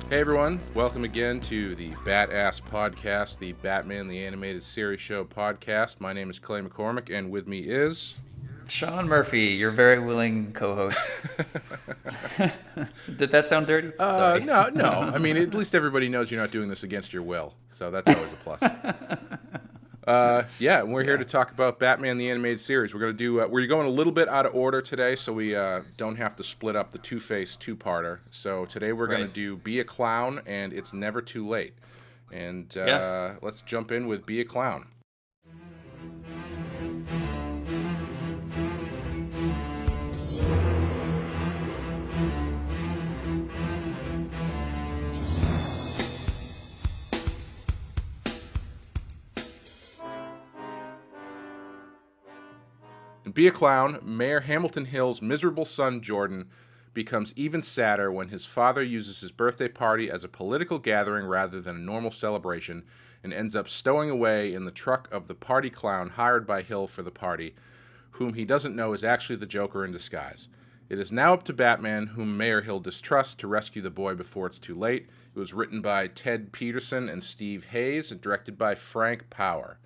Hey everyone, welcome again to the BATTASS Podcast, the Batman the Animated Series Show podcast. My name is Clay McCormack, and with me is... Sean Murphy, your very willing co-host. Did that sound dirty? Sorry. No. I mean, at least everybody knows you're not doing this against your will, so that's always a plus. We're here to talk about Batman the Animated Series. We're going a little bit out of order today, so we don't have to split up the Two-Face two-parter. So today we're going to do Be a Clown and It's Never Too Late. And let's jump in with Be a Clown. In Be a Clown, Mayor Hamilton Hill's miserable son, Jordan, becomes even sadder when his father uses his birthday party as a political gathering rather than a normal celebration and ends up stowing away in the truck of the party clown hired by Hill for the party, whom he doesn't know is actually the Joker in disguise. It is now up to Batman, whom Mayor Hill distrusts, to rescue the boy before it's too late. It was written by Ted Peterson and Steve Hayes and directed by Frank Power.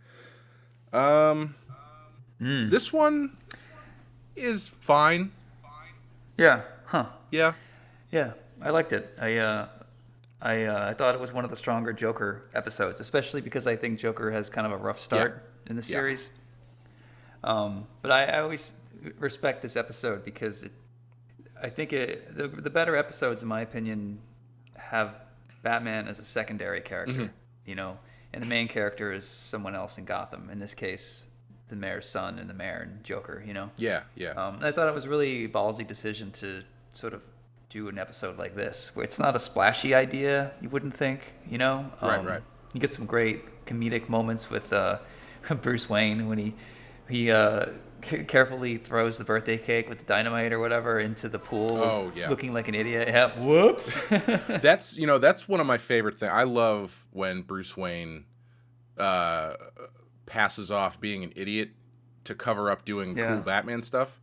This one is fine. Yeah. Huh. Yeah. Yeah. I liked it. I thought it was one of the stronger Joker episodes, especially because I think Joker has kind of a rough start in the series. But I always respect this episode because I think the better episodes, in my opinion, have Batman as a secondary character, and the main character is someone else in Gotham. In this case, the mayor's son and the mayor and Joker, Yeah. I thought it was a really ballsy decision to sort of do an episode like this, where it's not a splashy idea, you wouldn't think, Right. You get some great comedic moments with Bruce Wayne when he carefully throws the birthday cake with the dynamite or whatever into the pool, looking like an idiot. Yeah, whoops. That's one of my favorite things. I love when Bruce Wayne passes off being an idiot to cover up doing cool Batman stuff.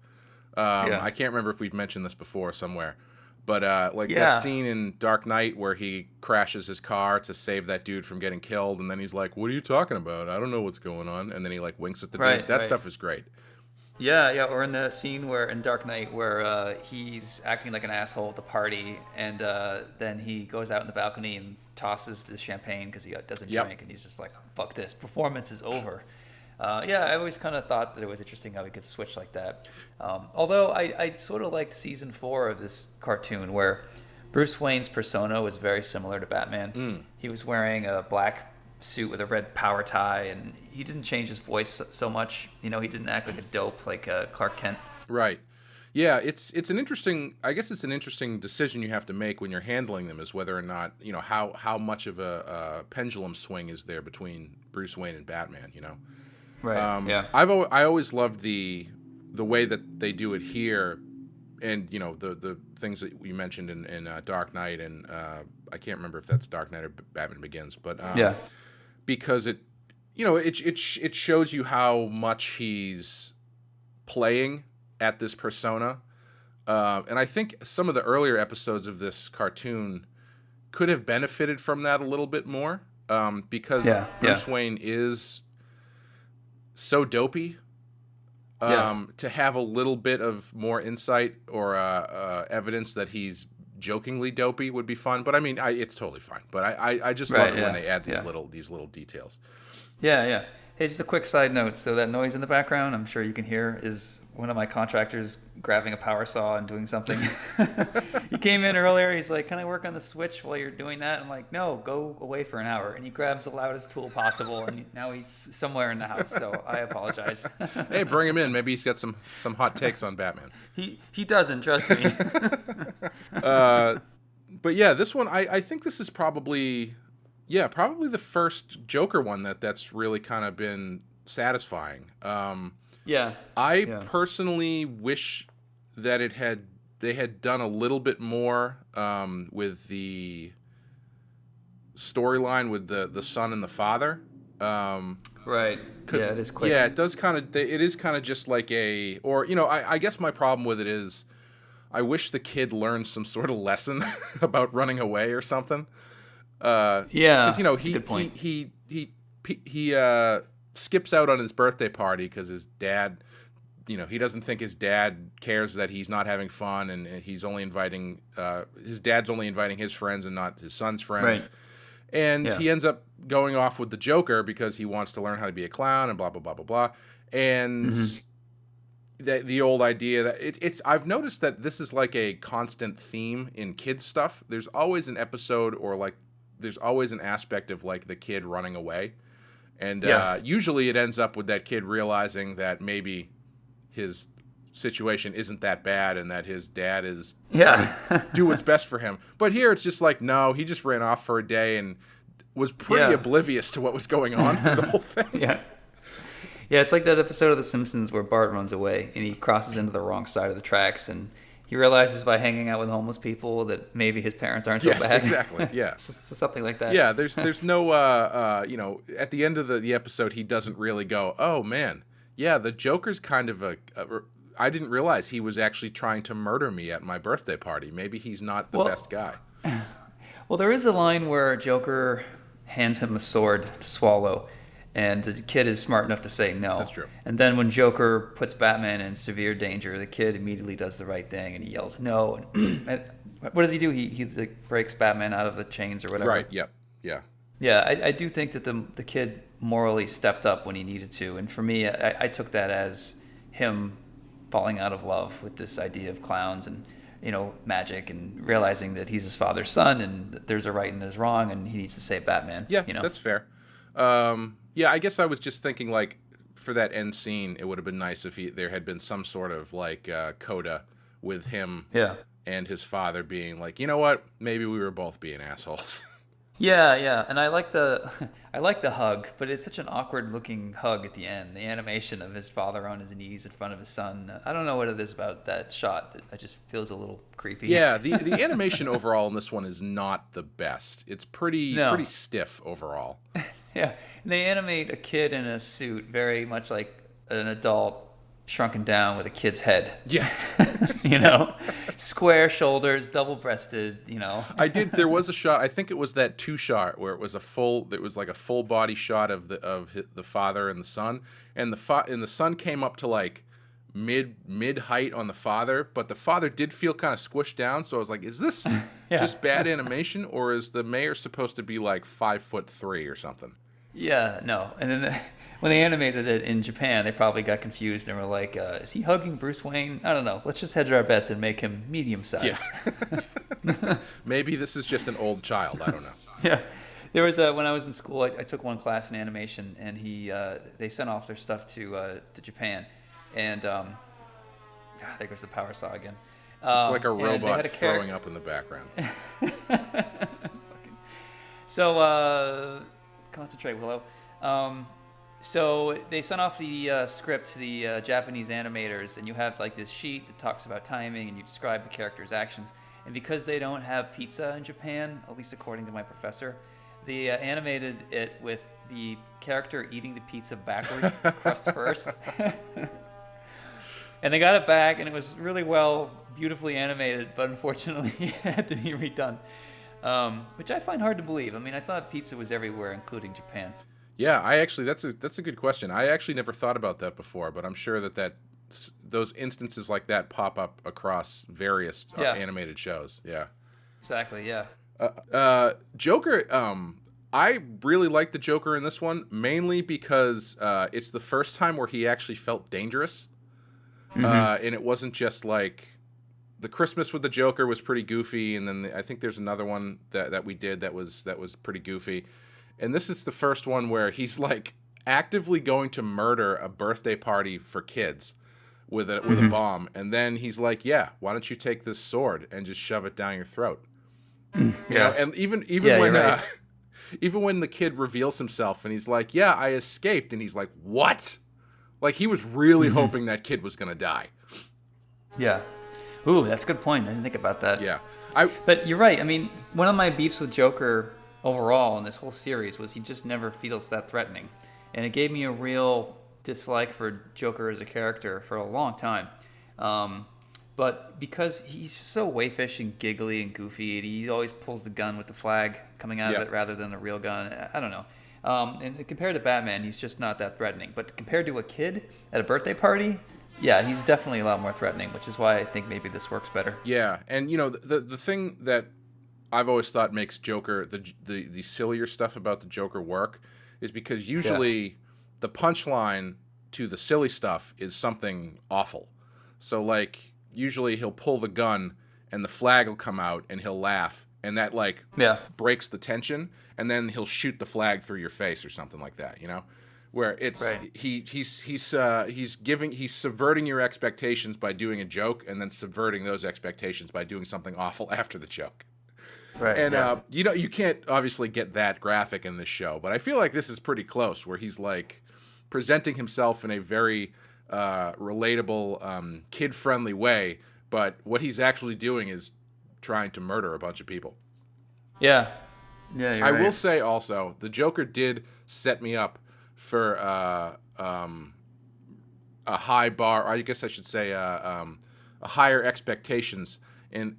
I can't remember if we've mentioned this before somewhere, but that scene in Dark Knight where he crashes his car to save that dude from getting killed, and then he's like, "What are you talking about? I don't know what's going on." And then he winks at the dude. That stuff is great. Yeah, or in the scene in Dark Knight where he's acting like an asshole at the party, and then he goes out in the balcony and tosses the champagne because he doesn't drink, and he's just like, "Fuck this, performance is over." I always kind of thought that it was interesting how he could switch like that. Although I sort of liked season 4 of this cartoon where Bruce Wayne's persona was very similar to Batman. He was wearing a black suit with a red power tie, and he didn't change his voice so much. He didn't act like a dope like Clark Kent. Right. Yeah, it's an interesting decision you have to make when you're handling them, is whether or not, how much of a pendulum swing is there between Bruce Wayne and Batman, Right. I always loved the way that they do it here, and the things that you mentioned in Dark Knight, and I can't remember if that's Dark Knight or Batman Begins, but because it shows you how much he's playing at this persona, and I think some of the earlier episodes of this cartoon could have benefited from that a little bit more, because Bruce Wayne is so dopey. To have a little bit of more insight or evidence that he's jokingly dopey would be fun, but I mean, it's totally fine. But I just love it when they add these little details. Yeah. Hey, just a quick side note. So that noise in the background, I'm sure you can hear, is one of my contractors grabbing a power saw and doing something. He came in earlier. He's like, "Can I work on the switch while you're doing that?" I'm like, "No, go away for an hour." And he grabs the loudest tool possible, and now he's somewhere in the house. So I apologize. Hey, bring him in. Maybe he's got some hot takes on Batman. He doesn't, trust me. But yeah, this one, I think this is probably the first Joker one that's really kind of been satisfying. I personally wish that they had done a little bit more with the storyline with the son and the father. Right. Yeah, it is quick. Yeah, it is kind of just like I guess my problem with it is I wish the kid learned some sort of lesson about running away or something. Yeah, because that's a good point. He skips out on his birthday party because his dad, he doesn't think his dad cares that he's not having fun, and he's only inviting his dad's only inviting his friends and not his son's friends. Right. And he ends up going off with the Joker because he wants to learn how to be a clown and blah blah blah blah blah. And the old idea that it's I've noticed that this is like a constant theme in kids stuff. There's always an episode or like there's always an aspect of like the kid running away. And usually it ends up with that kid realizing that maybe his situation isn't that bad and that his dad is trying to do what's best for him. But here it's just like, no, he just ran off for a day and was pretty oblivious to what was going on for the whole thing. Yeah, it's like that episode of The Simpsons where Bart runs away and he crosses into the wrong side of the tracks and he realizes by hanging out with homeless people that maybe his parents aren't so bad. Yes, exactly. Yeah. so something like that. Yeah, there's no at the end of the episode he doesn't really go, "Oh man, yeah, the Joker's kind of I didn't realize he was actually trying to murder me at my birthday party. Maybe he's not the best guy." Well, there is a line where Joker hands him a sword to swallow, and the kid is smart enough to say no. That's true. And then when Joker puts Batman in severe danger, the kid immediately does the right thing, and he yells no. And what does he do? He like, breaks Batman out of the chains or whatever. Right, yep, yeah. Yeah, I do think that the kid morally stepped up when he needed to. And for me, I took that as him falling out of love with this idea of clowns and magic, and realizing that he's his father's son and that there's a right and there's wrong, and he needs to save Batman. Yeah, that's fair. Yeah, I guess I was just thinking like for that end scene, it would have been nice if there had been some sort of like coda with him and his father being like, you know what, maybe we were both being assholes. Yeah, and I like the hug, but it's such an awkward looking hug at the end. The animation of his father on his knees in front of his son. I don't know what it is about that shot that it just feels a little creepy. Yeah, the animation overall in this one is not the best. It's pretty stiff overall. Yeah, and they animate a kid in a suit very much like an adult shrunken down with a kid's head. Yes. Square shoulders, double-breasted, There was a shot, I think it was that 2 shot where it was like a full body shot of the father and the son, and the son came up to like mid height on the father, but the father did feel kind of squished down, so I was like, is this just bad animation, or is the mayor supposed to be like 5'3" or something? Yeah, no. And then when they animated it in Japan, they probably got confused and were like, is he hugging Bruce Wayne? I don't know. Let's just hedge our bets and make him medium-sized. Yeah. Maybe this is just an old child. I don't know. Yeah. There was when I was in school, I took one class in animation, and they sent off their stuff to Japan. And there goes the power saw again. It's like a robot throwing up in the background. So, concentrate, Willow. So they sent off the script to the Japanese animators, and you have like this sheet that talks about timing, and you describe the character's actions. And because they don't have pizza in Japan, at least according to my professor, they animated it with the character eating the pizza backwards, crust first. And they got it back, and it was really beautifully animated, but unfortunately it had to be redone. Which I find hard to believe. I mean, I thought pizza was everywhere, including Japan. Yeah, that's a good question. I actually never thought about that before, but I'm sure that those instances like that pop up across various animated shows. Yeah. Exactly. Yeah. Joker. I really like the Joker in this one, mainly because it's the first time where he actually felt dangerous, and it wasn't just like the Christmas with the Joker was pretty goofy, and then I think there's another one that we did that was pretty goofy. And this is the first one where he's like actively going to murder a birthday party for kids with a bomb, and then he's like, "Yeah, why don't you take this sword and just shove it down your throat?" Yeah. And even when the kid reveals himself and he's like, "Yeah, I escaped," and he's like, "What?" Like he was really hoping that kid was gonna die. Yeah. Ooh, that's a good point. I didn't think about that. Yeah. But you're right. I mean, one of my beefs with Joker overall in this whole series was he just never feels that threatening. And it gave me a real dislike for Joker as a character for a long time. But because he's so wayfish and giggly and goofy, and he always pulls the gun with the flag coming out of it rather than a real gun. I don't know. And compared to Batman, he's just not that threatening. But compared to a kid at a birthday party, yeah, he's definitely a lot more threatening, which is why I think maybe this works better. Yeah, and the thing that I've always thought makes Joker, the sillier stuff about the Joker work, is because usually the punchline to the silly stuff is something awful. So like usually he'll pull the gun and the flag will come out and he'll laugh, and that like breaks the tension, and then he'll shoot the flag through your face or something like that, where it's he's subverting your expectations by doing a joke, and then subverting those expectations by doing something awful after the joke. Right. And you can't obviously get that graphic in this show, but I feel like this is pretty close, where he's like presenting himself in a very relatable, kid-friendly way, but what he's actually doing is trying to murder a bunch of people. Yeah. Yeah, you're I right. will say also, the Joker did set me up for a high bar, or I guess I should say a higher expectations in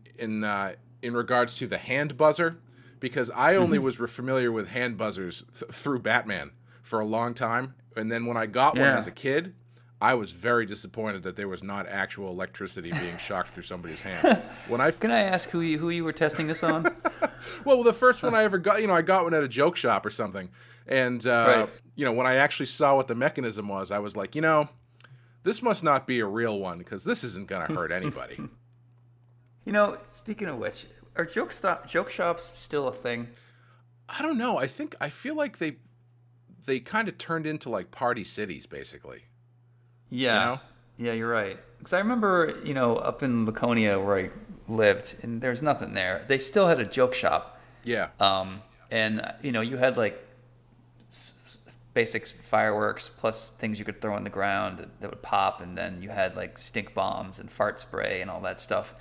regards to the hand buzzer, because I only was familiar with hand buzzers through Batman for a long time, and then when I got one as a kid, I was very disappointed that there was not actual electricity being shocked through somebody's hand. Can I ask who you were testing this on? Well, the first one I ever got, I got one at a joke shop or something, and when I actually saw what the mechanism was, I was like, this must not be a real one, because this isn't gonna hurt anybody. Speaking of which, are joke shops still a thing? I don't know. I feel like they kind of turned into like party cities, basically. Yeah. Yeah, you're right. Because I remember, up in Laconia where I lived, and there's nothing there. They still had a joke shop. Yeah. And you had like basic fireworks plus things you could throw on the ground that would pop, and then you had like stink bombs and fart spray and all that stuff.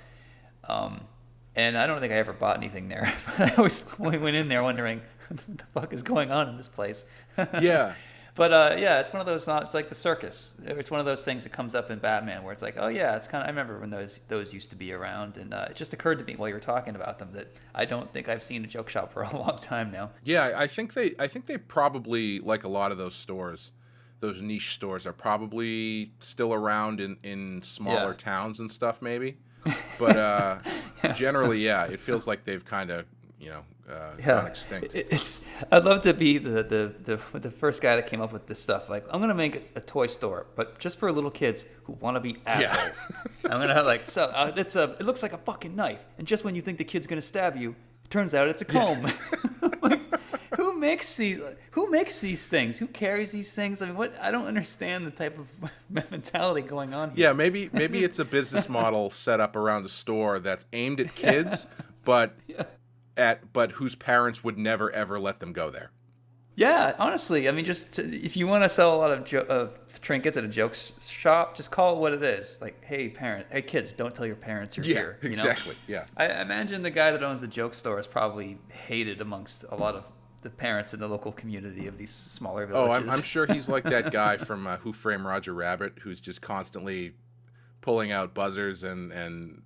And I don't think I ever bought anything there. But I always went in there wondering what the fuck is going on in this place. Yeah. But it's one of those. It's like the circus. It's one of those things that comes up in Batman where it's like, oh yeah, it's kind of. I remember when those used to be around, and it just occurred to me while you were talking about them that I don't think I've seen a joke shop for a long time now. Yeah, I think they probably, like a lot of those stores, those niche stores, are probably still around in smaller towns and stuff, maybe. But generally, it feels like they've kind of gone extinct. I'd love to be the first guy that came up with this stuff. Like, I'm gonna make a toy store, but just for little kids who want to be assholes. Yeah. I'm gonna have it looks like a fucking knife, and just when you think the kid's gonna stab you, it turns out it's a comb. Yeah. Who makes these things? Who carries these things? I mean, I don't understand the type of mentality going on here. Yeah, maybe it's a business model set up around a store that's aimed at kids, but whose parents would never ever let them go there. Yeah, honestly, I mean, if you want to sell a lot of trinkets at a joke shop, just call it what it is. Like, hey kids, don't tell your parents you're here. Exactly. Yeah. I imagine the guy that owns the joke store is probably hated amongst a lot of the parents in the local community of these smaller villages. Oh, I'm sure he's like that guy from Who Framed Roger Rabbit, who's just constantly pulling out buzzers and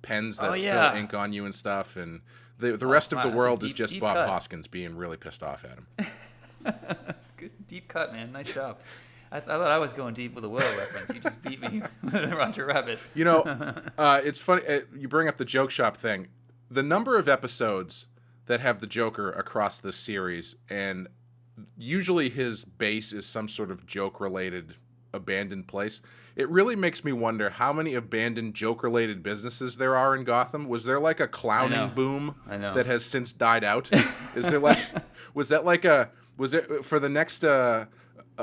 pens that spill ink on you and stuff, and the rest of the world is just Bob Hoskins being really pissed off at him. Good deep cut, man. Nice job. I thought I was going deep with a Willow reference. You just beat me with Roger Rabbit. It's funny. You bring up the joke shop thing. The number of episodes that have the Joker across this series, and usually his base is some sort of joke-related abandoned place. It really makes me wonder how many abandoned joke-related businesses there are in Gotham. Was there like a clowning boom that has since died out? Is there was it for the next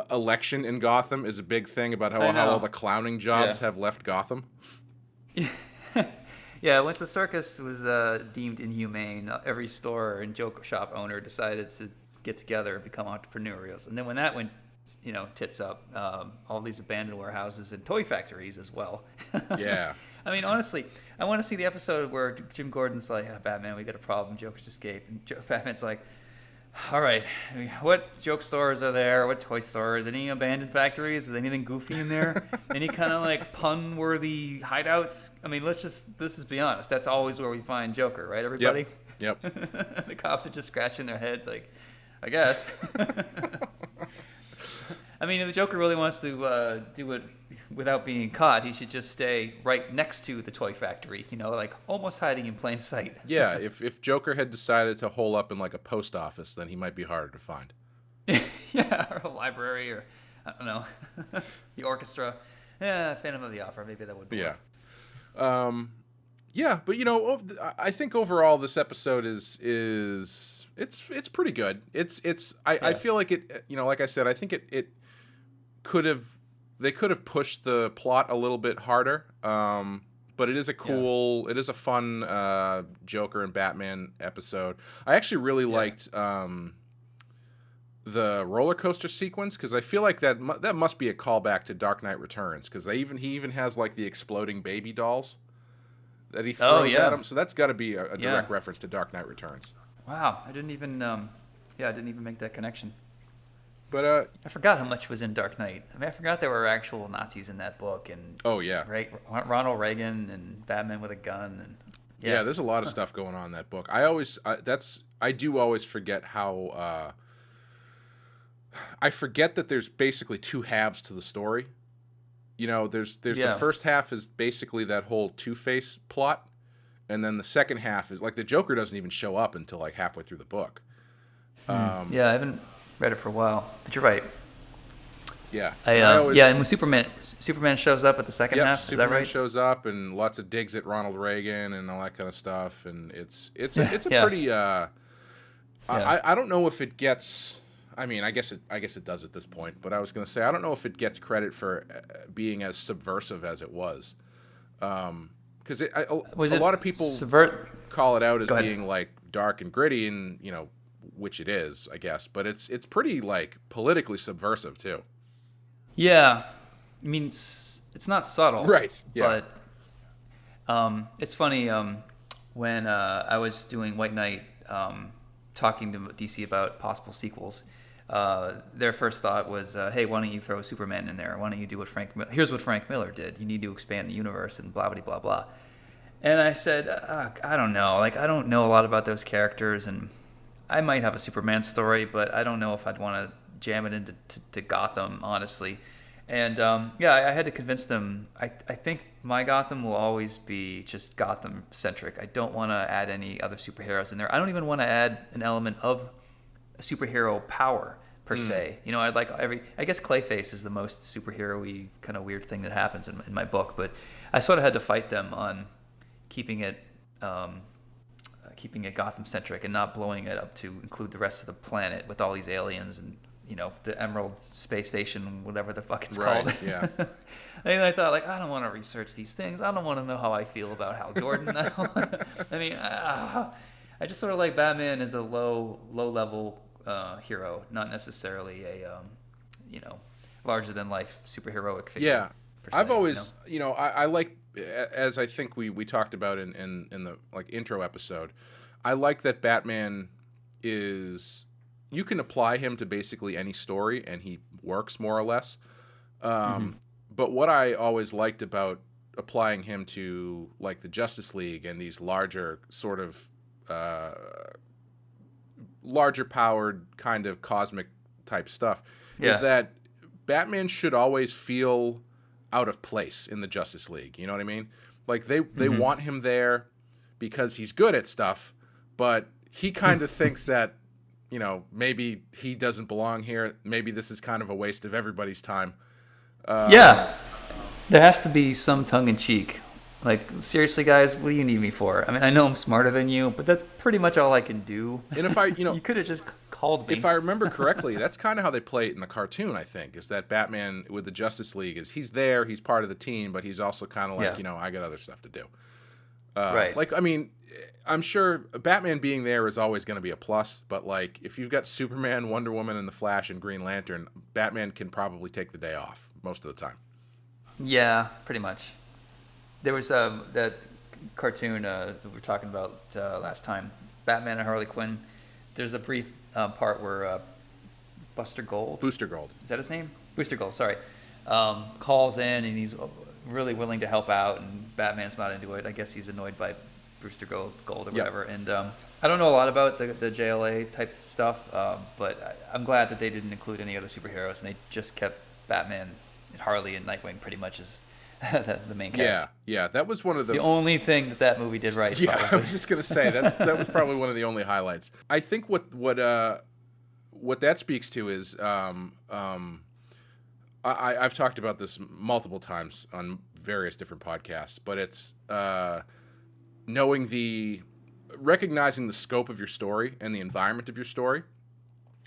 election in Gotham is a big thing about how all the clowning jobs have left Gotham? Yeah, once the circus was deemed inhumane, every store and joke shop owner decided to get together and become entrepreneurial. And then when that went, tits up, all these abandoned warehouses and toy factories as well. Yeah. I mean, honestly, I want to see the episode where Jim Gordon's like, Batman, we got a problem, Joker's escaped. And Batman's like, All right. What joke stores are there? What toy stores? Any abandoned factories? Is anything goofy in there? Any kind of like pun-worthy hideouts? I mean, let's just be honest. That's always where we find Joker, right, everybody? Yep. The cops are just scratching their heads like, I guess. I mean, if the Joker really wants to do it without being caught, he should just stay right next to the toy factory, like almost hiding in plain sight. Yeah, if Joker had decided to hole up in like a post office, then he might be harder to find. Yeah, or a library, or I don't know, the orchestra. Yeah, Phantom of the Opera, maybe that would be. Yeah. Yeah, but I think overall this episode is it's pretty good. I feel like it, like I said, I think it they could have pushed the plot a little bit harder. But it is it is a fun Joker and Batman episode. I actually really liked the roller coaster sequence, because I feel like that must be a callback to Dark Knight Returns, because he even has like the exploding baby dolls that he throws at him. So that's got to be a direct reference to Dark Knight Returns. Wow, I didn't even make that connection. But I forgot how much was in Dark Knight. I mean, I forgot there were actual Nazis in that book, and Ronald Reagan and Batman with a gun, and yeah, there's a lot of stuff going on in that book. I do always forget how I forget that there's basically two halves to the story. There's the first half is basically that whole Two-Face plot, and then the second half is like the Joker doesn't even show up until like halfway through the book. I haven't read it for a while, but you're right. Yeah. And when Superman shows up at the second half, is that right? Superman shows up and lots of digs at Ronald Reagan and all that kind of stuff, and it's a pretty. I don't know if it gets. I mean, I guess it does at this point, but I was going to say I don't know if it gets credit for being as subversive as it was, because a lot of people call it out as being like dark and gritty, and which it is, I guess, but it's pretty like politically subversive too. Yeah, I mean it's not subtle, right? Yeah. But it's funny when I was doing White Knight, talking to DC about possible sequels. Their first thought was, hey, why don't you throw Superman in there? Why don't you do here's what Frank Miller did. You need to expand the universe and blah blah blah blah. And I said, I don't know. Like I don't know a lot about those characters, and I might have a Superman story, but I don't know if I'd want to jam it into Gotham, honestly. And I had to convince them. I think my Gotham will always be just Gotham centric. I don't want to add any other superheroes in there. I don't even want to add an element of a superhero power per se. I'd like I guess Clayface is the most superhero-y kind of weird thing that happens in my book, but I sort of had to fight them on keeping it Gotham centric and not blowing it up to include the rest of the planet with all these aliens and the Emerald Space Station, whatever the fuck it's called. Yeah. And I thought, like, I don't want to research these things. I don't want to know how I feel about Hal Jordan. I just sort of like Batman as a low level hero, not necessarily a larger than life superheroic figure. Yeah, I've always I like, as I think we talked about in the like intro episode, I like that Batman is, you can apply him to basically any story and he works more or less. But what I always liked about applying him to like the Justice League and these larger sort of larger powered kind of cosmic type stuff is that Batman should always feel out of place in the Justice League. You know what I mean? Like they want him there because he's good at stuff, but he kind of thinks that, maybe he doesn't belong here. Maybe this is kind of a waste of everybody's time. There has to be some tongue in cheek. Like, seriously, guys, what do you need me for? I mean, I know I'm smarter than you, but that's pretty much all I can do. And if I, you could have just called me. If I remember correctly, that's kind of how they play it in the cartoon, I think, is that Batman with the Justice League is he's there, he's part of the team, but he's also kind of like, I got other stuff to do. Right. Like, I mean, I'm sure Batman being there is always going to be a plus, but like if you've got Superman, Wonder Woman, and the Flash and Green Lantern, Batman can probably take the day off most of the time. Yeah, pretty much. There was that cartoon that we were talking about last time, Batman and Harley Quinn. There's a brief part where Buster Gold. Booster Gold. Is that his name? Booster Gold. Sorry. Calls in and he's really willing to help out, and Batman's not into it. I guess he's annoyed by Booster Gold or whatever. And I don't know a lot about the JLA type stuff, but I'm glad that they didn't include any other superheroes, and they just kept Batman and Harley and Nightwing pretty much as the main cast. Yeah, that was one of the only thing that movie did right. Yeah, probably. I was just gonna say that was probably one of the only highlights. I think what that speaks to is I've talked about this multiple times on various different podcasts, but it's recognizing the scope of your story and the environment of your story,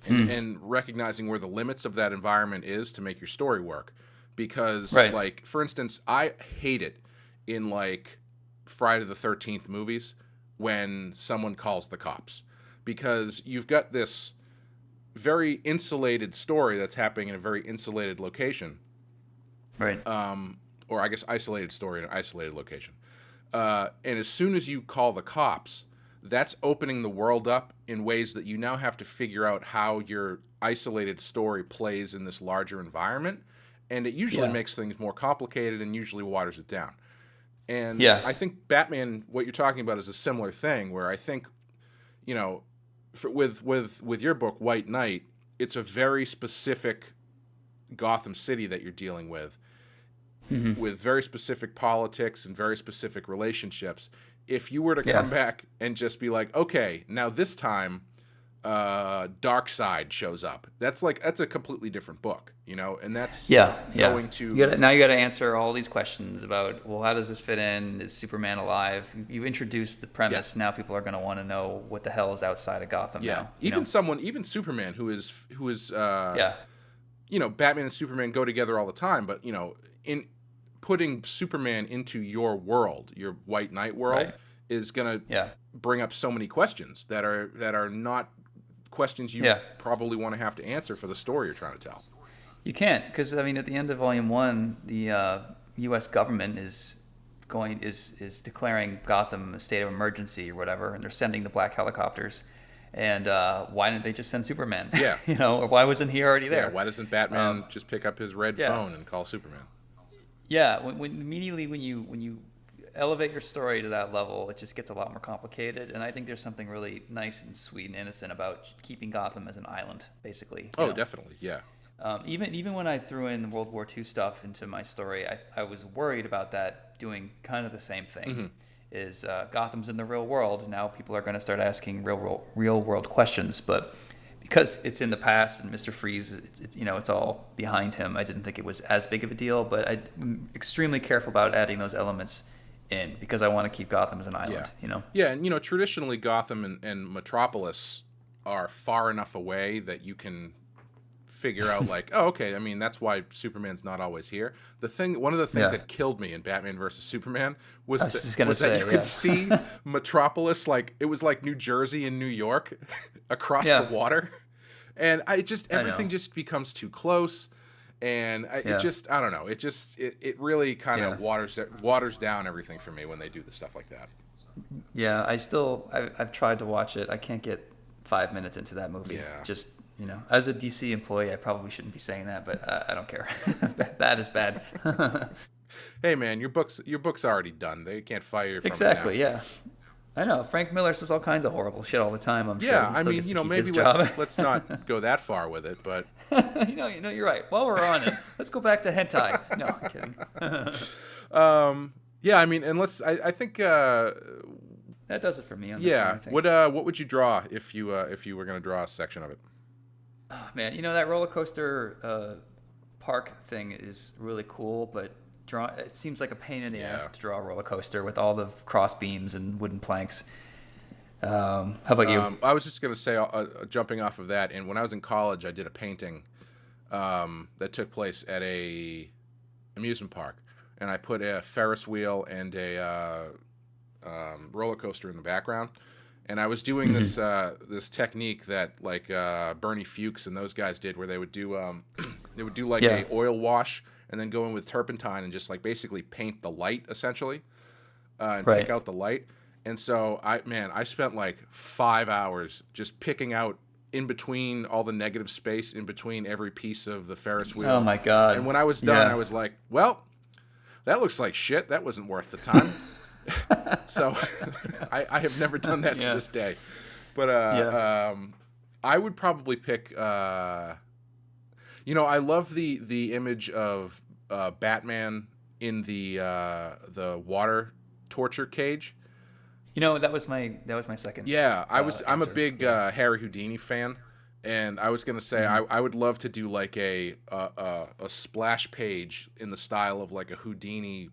and recognizing where the limits of that environment is to make your story work. Because, like, for instance, I hate it in, like, Friday the 13th movies when someone calls the cops. Because you've got this very insulated story that's happening in a very insulated location. Right. Or I guess isolated story in an isolated location. And as soon as you call the cops, that's opening the world up in ways that you now have to figure out how your isolated story plays in this larger environment. And it usually makes things more complicated and usually waters it down. And I think Batman, what you're talking about is a similar thing where I think, you know, with your book, White Knight, it's a very specific Gotham City that you're dealing with very specific politics and very specific relationships. If you were to come back and just be like, okay, now this time Darkseid shows up, that's a completely different book, you know, and that's going to you got to answer all these questions about, well, how does this fit in? Is Superman alive? You introduced the premise. Now people are going to want to know what the hell is outside of Gotham now. Even Superman, who is you know, Batman and Superman go together all the time, but you know, in putting Superman into your world, your White Knight world, is going to bring up so many questions that are not questions you probably want to have to answer for the story you're trying to tell. You can't, because I mean, at the end of Volume 1, the U.S. government is declaring Gotham a state of emergency or whatever, and they're sending the black helicopters. And why didn't they just send Superman? Yeah, you know, or why wasn't he already there? Yeah, why doesn't Batman just pick up his red phone and call Superman? Yeah, immediately when you elevate your story to that level, it just gets a lot more complicated. And I think there's something really nice and sweet and innocent about keeping Gotham as an island, basically. Oh, definitely, yeah. Even when I threw in the World War II stuff into my story, I was worried about that doing kind of the same thing. Is Gotham's in the real world, now people are going to start asking real world questions, but because it's in the past and Mr. Freeze, it's all behind him, I didn't think it was as big of a deal, but I'm extremely careful about adding those elements in because I want to keep Gotham as an island, you know? Yeah, and you know, traditionally Gotham and Metropolis are far enough away that you can figure out like, oh, okay, I mean, that's why Superman's not always here. One of the things that killed me in Batman versus Superman was that you could see Metropolis, like it was like New Jersey and New York across the water, and everything just becomes too close, and I don't know, it really kind of waters down everything for me when they do the stuff like that. Yeah, I've tried to watch it. I can't get 5 minutes into that movie. Yeah. Just, you know, as a DC employee, I probably shouldn't be saying that, but I don't care. Bad is bad. Hey, man, your book's already done. They can't fire you from exactly, yeah. I know. Frank Miller says all kinds of horrible shit all the time. I'm sure. Yeah, I mean, you know, maybe let's not go that far with it, but you know, you're right. While we're on it, let's go back to hentai. No, I'm kidding. Yeah, I mean, and I think that does it for me on this one, I think. What would you draw if you were going to draw a section of it? Oh, man, you know, that roller coaster park thing is really cool, but it seems like a pain in the ass to draw a roller coaster with all the cross beams and wooden planks. How about you? I was just going to say, jumping off of that, and when I was in college, I did a painting that took place at a amusement park, and I put a Ferris wheel and a roller coaster in the background. And I was doing this technique that like Bernie Fuchs and those guys did, where they would do like a oil wash and then go in with turpentine and just like basically paint the light essentially, and pick out the light. And so I spent like 5 hours just picking out in between all the negative space in between every piece of the Ferris wheel. Oh my God. And when I was done, I was like, well, that looks like shit. That wasn't worth the time. So I have never done that to this day. But I would probably pick, I love the image of Batman in the water torture cage. That was my second. Yeah, I'm a big Harry Houdini fan, and I was gonna say I would love to do like a splash page in the style of like a Houdini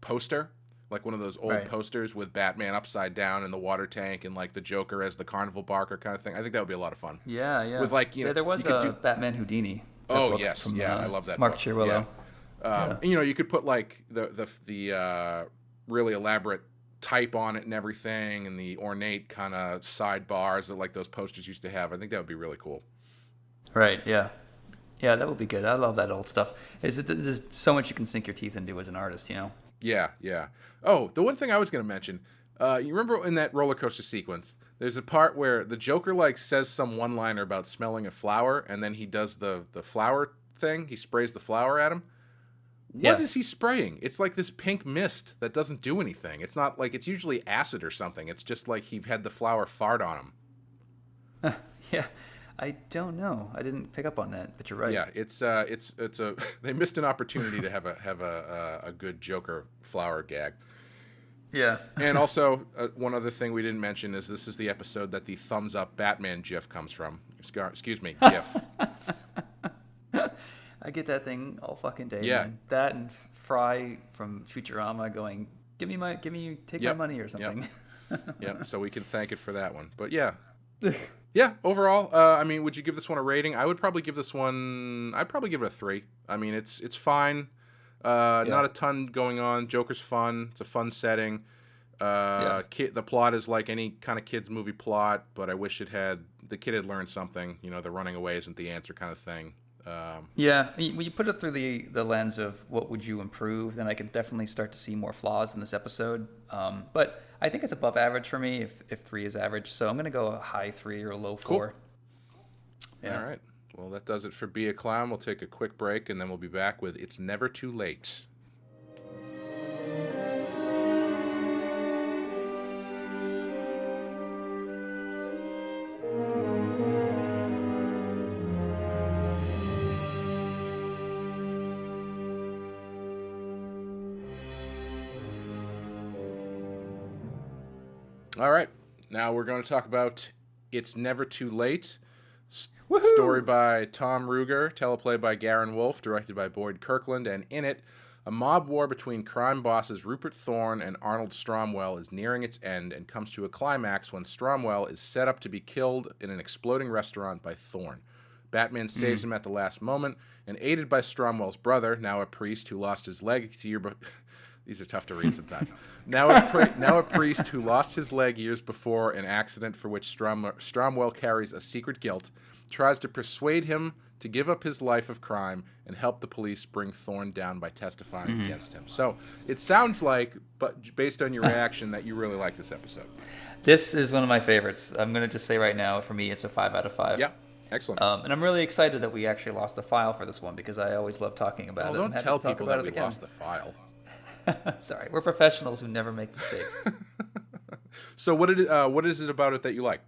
poster, like one of those old posters with Batman upside down in the water tank and like the Joker as the carnival barker kind of thing. I think that would be a lot of fun. Yeah. With like there was a Batman Houdini. Oh yes, from, I love that. Mark book. Chirulo. Yeah. You could put like the really elaborate type on it and everything, and the ornate kind of sidebars that like those posters used to have. I think that would be really cool. Right. Yeah. Yeah, that would be good. I love that old stuff. There's so much you can sink your teeth into as an artist, Yeah. Oh, the one thing I was going to mention, you remember in that roller coaster sequence, there's a part where the Joker like says some one-liner about smelling a flower, and then he does the flower thing. He sprays the flower at him. What is he spraying? It's like this pink mist that doesn't do anything. It's not like, it's usually acid or something. It's just like he had the flower fart on him. Yeah, I don't know. I didn't pick up on that, but you're right. Yeah, it's a they missed an opportunity to have a good Joker flower gag. Yeah. And also, one other thing we didn't mention is this is the episode that the thumbs up Batman GIF comes from. Excuse me, GIF. I get that thing all fucking day. Yeah. Man. That and Fry from Futurama going, take my money or something. Yep. So we can thank it for that one. But yeah. Yeah, overall, would you give this one a rating? I'd probably give it a 3. I mean, it's fine. Not a ton going on. Joker's fun. It's a fun setting. The plot is like any kind of kid's movie plot, but I wish the kid had learned something. The running away isn't the answer kind of thing. When you put it through the lens of what would you improve, then I could definitely start to see more flaws in this episode. But I think it's above average for me if 3 is average. So I'm going to go a high 3 or a low 4. Cool. Yeah. All right. Well, that does it for Be a Clown. We'll take a quick break, and then we'll be back with It's Never Too Late. All right, now we're going to talk about It's Never Too Late. Story by Tom Ruger, teleplay by Garen Wolfe, directed by Boyd Kirkland, and in it, a mob war between crime bosses Rupert Thorne and Arnold Stromwell is nearing its end and comes to a climax when Stromwell is set up to be killed in an exploding restaurant by Thorne. Batman saves him at the last moment, and aided by Stromwell's brother, now a priest who lost his leg These are tough to read sometimes. Now a priest who lost his leg years before an accident for which Stromwell carries a secret guilt, tries to persuade him to give up his life of crime and help the police bring Thorne down by testifying against him. So it sounds like, but based on your reaction, that you really like this episode. This is one of my favorites. I'm going to just say right now, for me, it's a 5 out of 5. Yeah, excellent. And I'm really excited that we actually lost the file for this one because I always love talking about it. Don't tell people that we lost the file. Sorry, we're professionals who never make mistakes. So what is it about it that you like?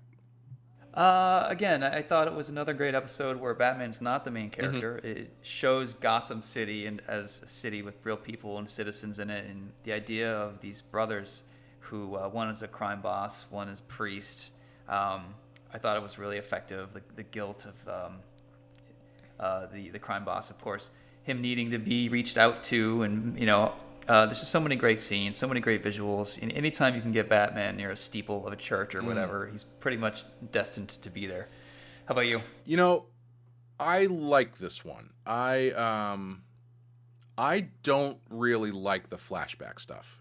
Again, I thought it was another great episode where Batman's not the main character. It shows Gotham City and as a city with real people and citizens in it, and the idea of these brothers who one is a crime boss, one is priest. I thought it was really effective. The guilt of the crime boss, of course, him needing to be reached out to, and there's just so many great scenes, so many great visuals. And anytime you can get Batman near a steeple of a church or whatever, he's pretty much destined to be there. How about you? I like this one. I don't really like the flashback stuff.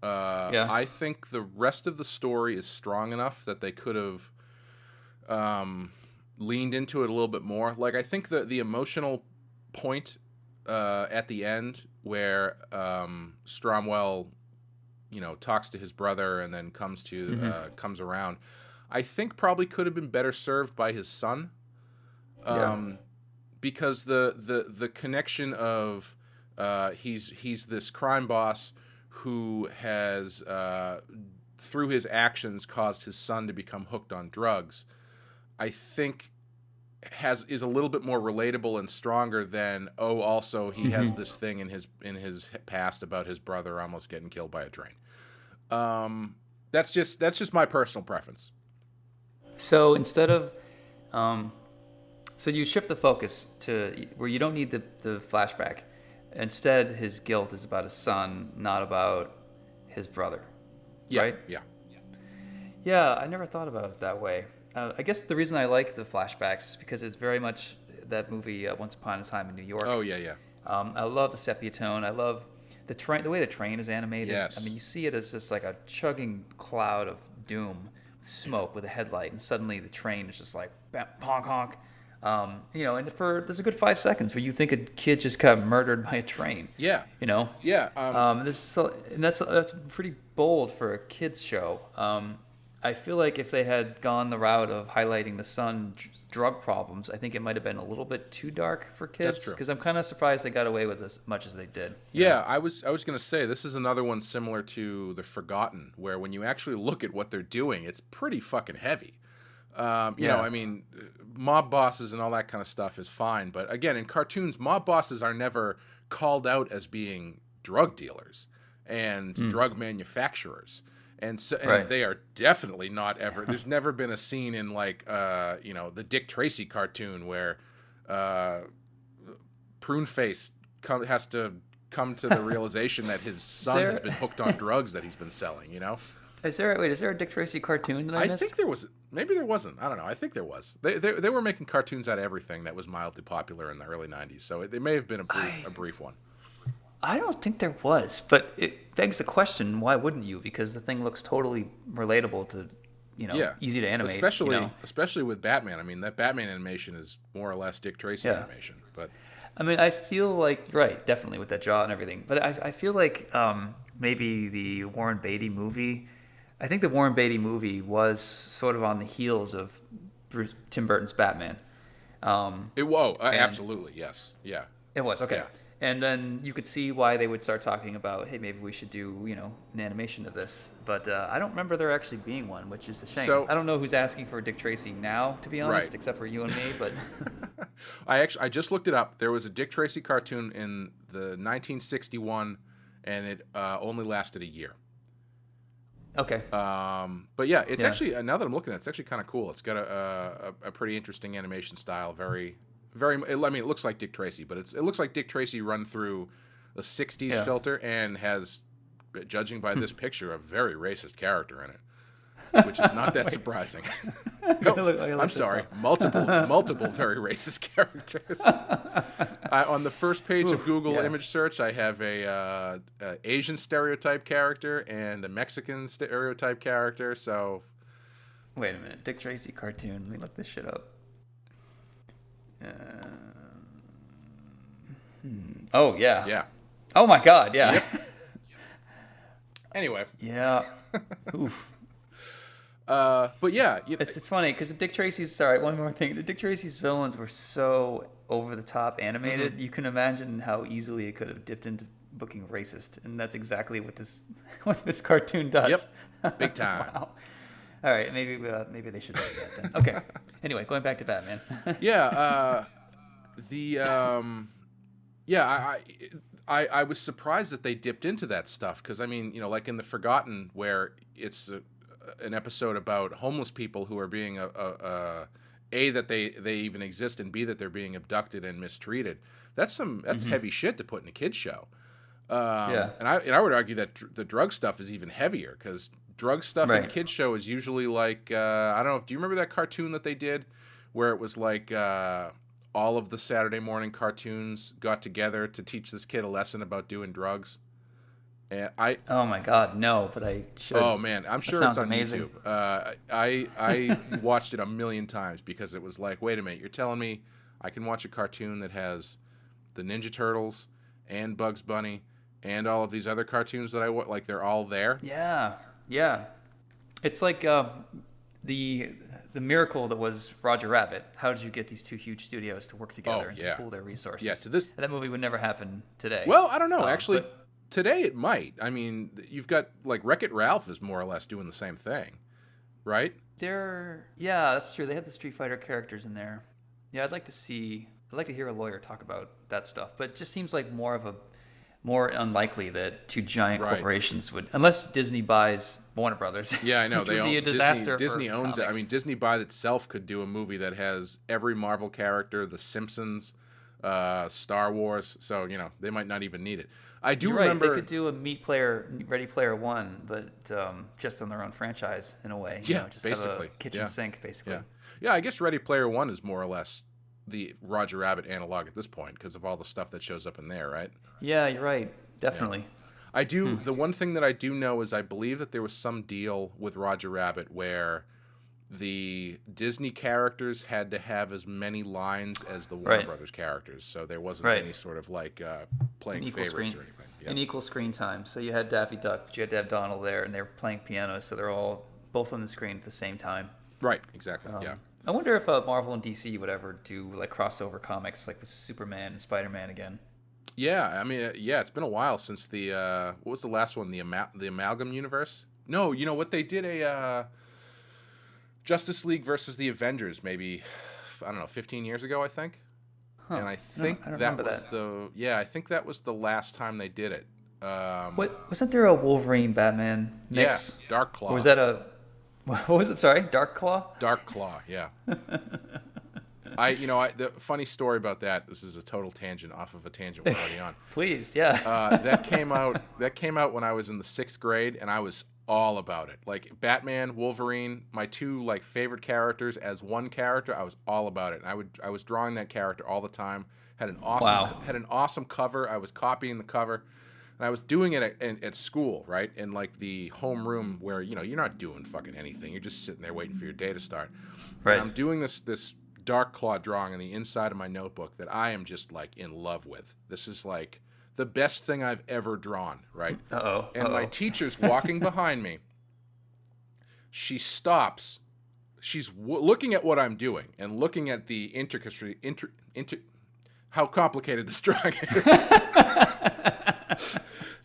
I think the rest of the story is strong enough that they could have leaned into it a little bit more. Like, I think the emotional point at the end where Stromwell, talks to his brother and then comes around. I think probably could have been better served by his son. Because the connection of he's this crime boss who has through his actions caused his son to become hooked on drugs, I think is a little bit more relatable and stronger than also he has this thing in his past about his brother almost getting killed by a train. That's just my personal preference. So instead of so you shift the focus to where you don't need the flashback. Instead, his guilt is about his son, not about his brother. Yeah, right? Yeah, I never thought about it that way. I guess the reason I like the flashbacks is because it's very much that movie Once Upon a Time in New York. Oh, yeah. I love the sepia tone. I love the way the train is animated. Yes. I mean, you see it as just like a chugging cloud of doom, smoke with a headlight, and suddenly the train is just like honk honk. And there's a good 5 seconds where you think a kid just got murdered by a train. Yeah. Yeah. That's pretty bold for a kids show. I feel like if they had gone the route of highlighting the son's drug problems, I think it might have been a little bit too dark for kids. That's true. Because I'm kind of surprised they got away with as much as they did. Yeah, I was going to say this is another one similar to The Forgotten, where when you actually look at what they're doing, it's pretty fucking heavy. I mean, mob bosses and all that kind of stuff is fine, but again, in cartoons, mob bosses are never called out as being drug dealers and drug manufacturers. And so they are definitely not ever. There's never been a scene in the Dick Tracy cartoon where Pruneface has to come to the realization that his son has been hooked on drugs that he's been selling. Is there a Dick Tracy cartoon that I missed? I think there was. Maybe there wasn't. I don't know. I think there was. They were making cartoons out of everything that was mildly popular in the early '90s. So it may have been a brief one. I don't think there was, but it begs the question: why wouldn't you? Because the thing looks totally relatable to, easy to animate. Especially with Batman. I mean, that Batman animation is more or less Dick Tracy animation. But I mean, I feel like definitely with that jaw and everything. But I feel like maybe the Warren Beatty movie. I think the Warren Beatty movie was sort of on the heels of Tim Burton's Batman. Absolutely, yes, yeah. It was, okay. Yeah. And then you could see why they would start talking about, hey, maybe we should do, an animation of this. But I don't remember there actually being one, which is a shame. So, I don't know who's asking for Dick Tracy now, to be honest, except for you and me. But I just looked it up. There was a Dick Tracy cartoon in the 1961, and it only lasted a year. Okay. But yeah, it's actually, now that I'm looking at it, it's actually kind of cool. It's got a pretty interesting animation style. Very, very, I mean, it looks like Dick Tracy, but it looks like Dick Tracy run through the 60s filter and has, judging by this picture, a very racist character in it. Which is not that surprising. I'm sorry. Multiple very racist characters. On the first page of Google image search, I have a Asian stereotype character and a Mexican stereotype character. So, wait a minute, Dick Tracy cartoon. Let me look this shit up. Oh yeah. Yeah. Oh my God. Yeah. Yep. Anyway. Yeah. Oof. But yeah, it's funny because the Dick Tracy's. Sorry, one more thing. The Dick Tracy's villains were so over the top animated. Mm-hmm. You can imagine how easily it could have dipped into looking racist, and that's exactly what this cartoon does. Yep, big time. Wow. All right, maybe they should do that then. Okay. Anyway, going back to Batman. I was surprised that they dipped into that stuff because I mean, like in The Forgotten, where it's an episode about homeless people who are being that they even exist, and B, that they're being abducted and mistreated. That's heavy shit to put in a kids show. And I would argue that the drug stuff is even heavier because drug stuff in a kids show is usually like I don't know. Do you remember that cartoon that they did where it was like all of the Saturday morning cartoons got together to teach this kid a lesson about doing drugs? And oh my God, no, but I should. Oh man, I'm sure it's on amazing. YouTube. I watched it a million times because it was like, wait a minute, you're telling me I can watch a cartoon that has the Ninja Turtles and Bugs Bunny and all of these other cartoons that like they're all there? Yeah. It's like the miracle that was Roger Rabbit. How did you get these two huge studios to work together and to pool their resources? Yeah, that movie would never happen today. Well, I don't know. Actually, today it might. I mean, you've got like Wreck-It Ralph is more or less doing the same thing, right? Yeah, that's true. They had the Street Fighter characters in there. Yeah, I'd like to hear a lawyer talk about that stuff, but it just seems like more unlikely that two giant corporations would, unless Disney buys Warner Brothers. Yeah, I know. They own a disaster. Disney owns comics. it. I mean, Disney by itself could do a movie that has every Marvel character, The Simpsons, Star Wars. So, you know, they might not even need it. I do remember they could do a Ready Player One, but just on their own franchise in a way. Yeah, just basically. Have a kitchen sink, basically. Yeah, I guess Ready Player One is more or less the Roger Rabbit analog at this point because of all the stuff that shows up in there, right? Yeah, you're right. Definitely. Yeah. I do. The one thing that I do know is I believe that there was some deal with Roger Rabbit where the Disney characters had to have as many lines as the Warner Brothers characters, so there wasn't any sort of like playing favorites or anything. Yeah. An equal screen time. So you had Daffy Duck, but you had to have Donald there, and they were playing piano, so they're all both on the screen at the same time. Right. Exactly. Yeah. I wonder if Marvel and DC would ever do like crossover comics, like with Superman and Spider-Man again. Yeah, I mean, it's been a while since the what was the last one? The Amalgam Universe? No, you know what they did a Justice League versus the Avengers maybe 15 years ago, I think. Huh. And I think I think that was the last time they did it. Wasn't there a Wolverine Batman mix? Yeah, Dark Claw. Or was that what was it? Sorry, Dark Claw? Dark Claw, yeah. The funny story about that. This is a total tangent off of a tangent we're already on. Please, yeah. That came out when I was in the 6th grade, and I was all about it. Like Batman, Wolverine, my two like favorite characters as one character. I was all about it. And I was drawing that character all the time. Had an awesome cover. I was copying the cover. And I was doing it at school, right? In like the homeroom where, you know, you're not doing fucking anything. You're just sitting there waiting for your day to start. Right. And I'm doing this Dark Claw drawing on the inside of my notebook that I am just like in love with. This is like the best thing I've ever drawn, right? My teacher's walking behind me. She stops. She's looking at what I'm doing and looking at the intricacy, how complicated this drawing is.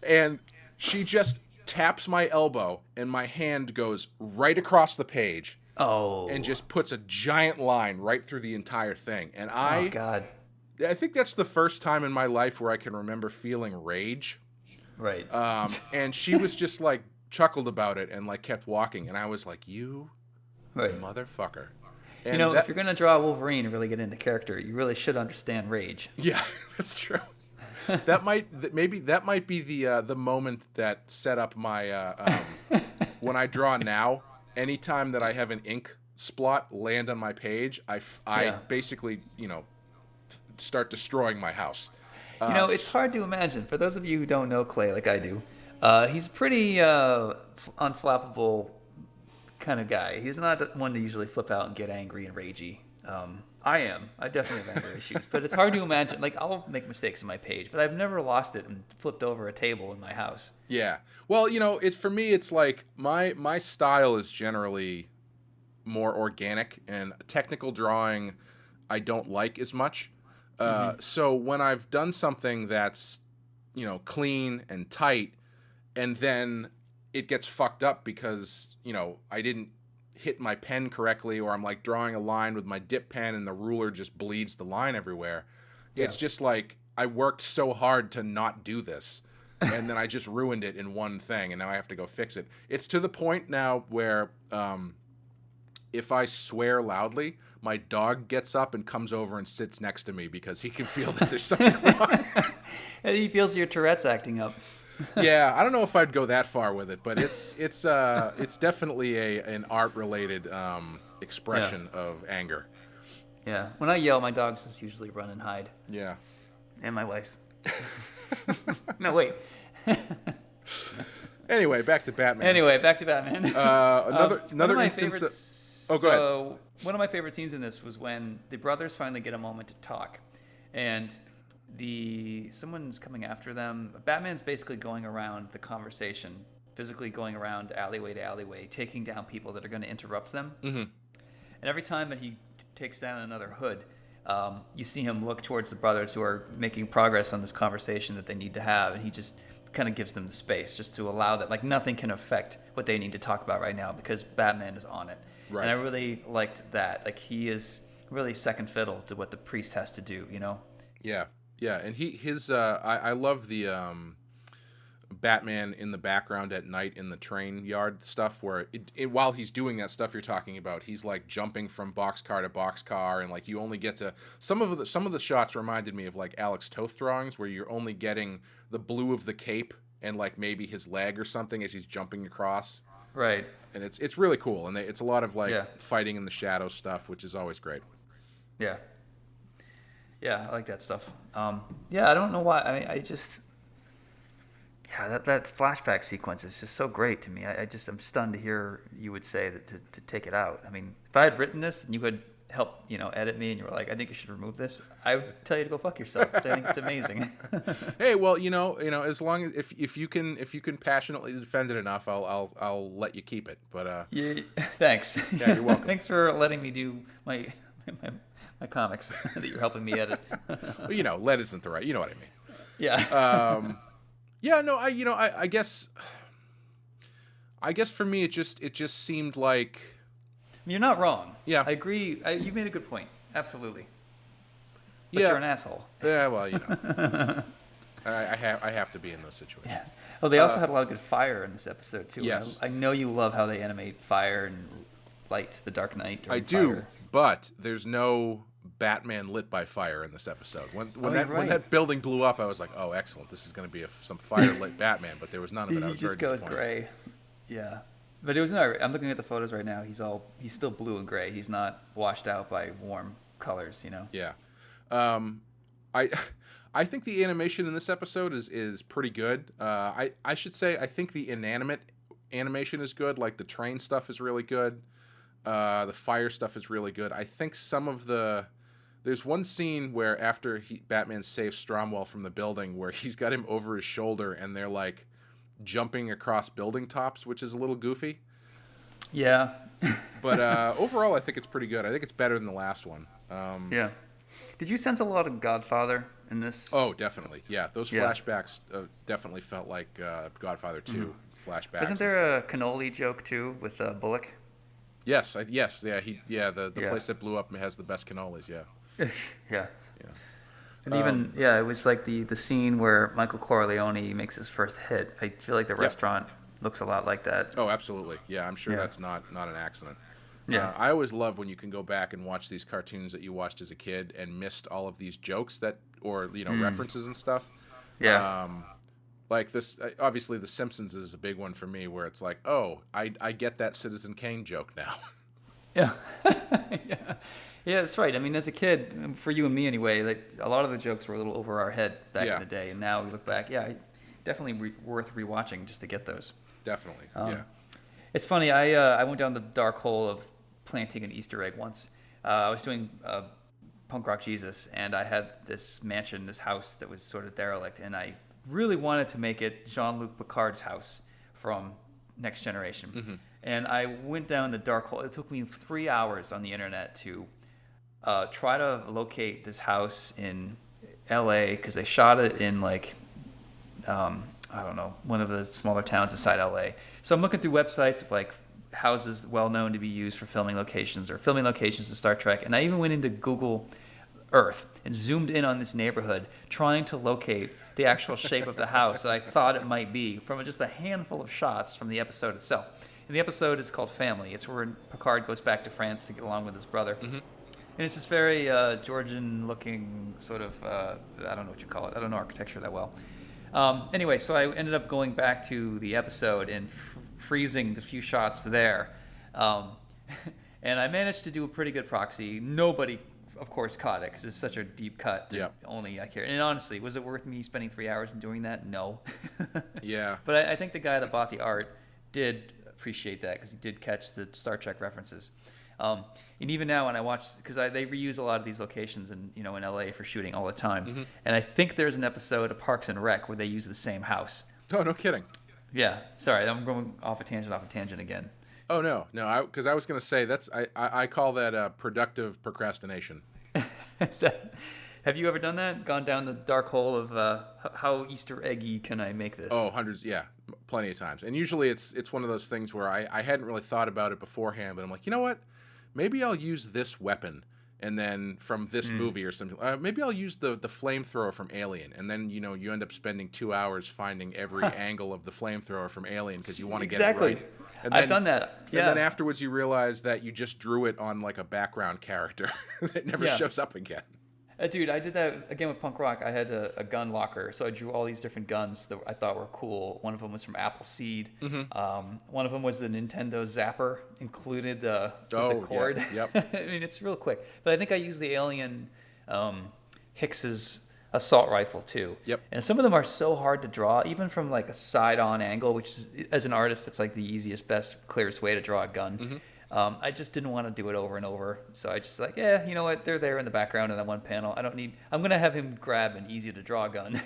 And she just taps my elbow, and my hand goes right across the page. And just puts a giant line right through the entire thing. And oh God, I think that's the first time in my life where I can remember feeling rage. Right. And she was just like chuckled about it and like kept walking, and I was like, "You, motherfucker." And if you're gonna draw Wolverine and really get into character, you really should understand rage. Yeah, that's true. That might be the moment that set up my when I draw now. Anytime that I have an ink splot land on my page, I basically start destroying my house. It's hard to imagine. For those of you who don't know Clay like I do, he's a pretty unflappable kind of guy. He's not one to usually flip out and get angry and ragey. I am. I definitely have anger issues, but it's hard to imagine. Like, I'll make mistakes in my page, but I've never lost it and flipped over a table in my house. Yeah. Well, it's for me, it's like my style is generally more organic, and technical drawing I don't like as much. So when I've done something that's, clean and tight, and then it gets fucked up because, I didn't hit my pen correctly, or I'm like drawing a line with my dip pen and the ruler just bleeds the line everywhere. Yeah. It's just like I worked so hard to not do this, and then I just ruined it in one thing, and now I have to go fix it. It's to the point now where if I swear loudly, my dog gets up and comes over and sits next to me because he can feel that there's something wrong. And he feels your Tourette's acting up. Yeah, I don't know if I'd go that far with it, but it's definitely an art-related expression of anger. Yeah, when I yell, my dogs just usually run and hide. Yeah, and my wife. No, wait. Anyway, back to Batman. Another instance. Go ahead. One of my favorite scenes in this was when the brothers finally get a moment to talk, and someone's coming after them. Batman's basically going around the conversation physically going around alleyway to alleyway, taking down people that are going to interrupt them. Mm-hmm. And every time that he takes down another hood, you see him look towards the brothers who are making progress on this conversation that they need to have, and he just kind of gives them the space just to allow that. Like, nothing can affect what they need to talk about right now because Batman is on it. Right. And I really liked that. Like, he is really second fiddle to what the priest has to do, you know? Yeah, and I love the Batman in the background at night in the train yard stuff where while he's doing that stuff you're talking about, he's like jumping from boxcar to boxcar, and like you only get to some of the shots reminded me of like Alex Toth drawings where you're only getting the blue of the cape and like maybe his leg or something as he's jumping across. Right. And it's really cool, and it's a lot of like fighting in the shadow stuff, which is always great. Yeah. Yeah, I like that stuff. I don't know why. I mean, that flashback sequence is just so great to me. I'm stunned to hear you would say that to take it out. I mean, if I had written this and you had helped, edit me, and you were like, I think you should remove this, I would tell you to go fuck yourself. I think it's amazing. Hey, well, as long as if you can passionately defend it enough, I'll let you keep it. But thanks. Yeah, you're welcome. Thanks for letting me do my comics that you're helping me edit. Well, let isn't the right. You know what I mean. Yeah. Yeah, no, I guess for me it just seemed like you're not wrong. Yeah, I agree. You made a good point. Absolutely. But yeah, you're an asshole. Yeah, well, I have to be in those situations. Yeah. Well, they also had a lot of good fire in this episode too. Yes. I know you love how they animate fire and light, the Dark Knight. I do, but there's no Batman lit by fire in this episode. When that building blew up, I was like, oh, excellent. This is going to be some fire lit Batman, but there was none of it. I was he just goes gray. Yeah. But it was not. I'm looking at the photos right now. He's still blue and gray. He's not washed out by warm colors, Yeah. I think the animation in this episode is pretty good. I should say I think the inanimate animation is good. Like the train stuff is really good. The fire stuff is really good. I think there's one scene where after Batman saves Stromwell from the building where he's got him over his shoulder and they're like jumping across building tops, which is a little goofy. Yeah. But overall, I think it's pretty good. I think it's better than the last one. Yeah. Did you sense a lot of Godfather in this? Oh, definitely. Yeah, those flashbacks definitely felt like Godfather 2 flashbacks. Isn't there a cannoli joke too with Bullock? Yes, yeah. The place that blew up has the best cannolis. Yeah. Yeah. And even it was like the scene where Michael Corleone makes his first hit. I feel like the restaurant looks a lot like that. Oh, absolutely. Yeah, I'm sure that's not an accident. Yeah. I always love when you can go back and watch these cartoons that you watched as a kid and missed all of these jokes or references and stuff. Yeah. Like this, obviously, The Simpsons is a big one for me, where it's like, oh, I get that Citizen Kane joke now. Yeah. Yeah, that's right. I mean, as a kid, for you and me anyway, like a lot of the jokes were a little over our head back in the day, and now we look back, definitely worth rewatching just to get those. Definitely. Yeah. It's funny. I went down the dark hole of planting an Easter egg once. I was doing Punk Rock Jesus, and I had this mansion, this house that was sort of derelict, and I really wanted to make it Jean-Luc Picard's house from Next Generation. Mm-hmm. And I went down the dark hole. It took me 3 hours on the internet to try to locate this house in L.A. because they shot it in like I don't know, one of the smaller towns inside L.A. So I'm looking through websites of like houses well known to be used for filming locations or filming locations in Star Trek, and I even went into Google Earth and zoomed in on this neighborhood trying to locate the actual shape of the house that I thought it might be from just a handful of shots from the episode itself. And the episode is called Family. It's where Picard goes back to France to get along with his brother. Mm-hmm. And it's this very Georgian-looking sort of, I don't know what you call it. I don't know architecture that well. Anyway, so I ended up going back to the episode and freezing the few shots there. And I managed to do a pretty good proxy. Nobody, of course, caught it because it's such a deep cut that only I care. And honestly, was it worth me spending 3 hours and doing that? No. Yeah. But I think the guy that bought the art did appreciate that because he did catch the Star Trek references. And even now when I watch, because they reuse a lot of these locations in LA for shooting all the time. Mm-hmm. And I think there's an episode of Parks and Rec where they use the same house. Oh, no kidding. Yeah. Sorry, I'm going off a tangent again. Oh no, because I was going to say I call that productive procrastination. Have you ever done that? Gone down the dark hole of how Easter eggy can I make this? Oh, hundreds, yeah, plenty of times. And usually it's one of those things where I hadn't really thought about it beforehand, but I'm like, you know what? Maybe I'll use this weapon, and then from this movie or something. Maybe I'll use the flamethrower from Alien, and then you end up spending 2 hours finding every angle of the flamethrower from Alien because you want to get it right. And I've done that. Yeah. And then afterwards you realize that you just drew it on like a background character that never shows up again. Dude, I did that again with punk rock. I had a gun locker, so I drew all these different guns that I thought were cool. One of them was from Appleseed. One of them was the Nintendo Zapper, included with the cord. Yeah, yep. I mean, it's real quick. But I think I used the Alien Hicks's assault rifle too. Yep. And some of them are so hard to draw, even from like a side-on angle, which is, as an artist, it's like the easiest, best, clearest way to draw a gun. I just didn't want to do it over and over. So I just like, you know what? They're there in the background in that one panel. I'm going to have him grab an easy to draw gun.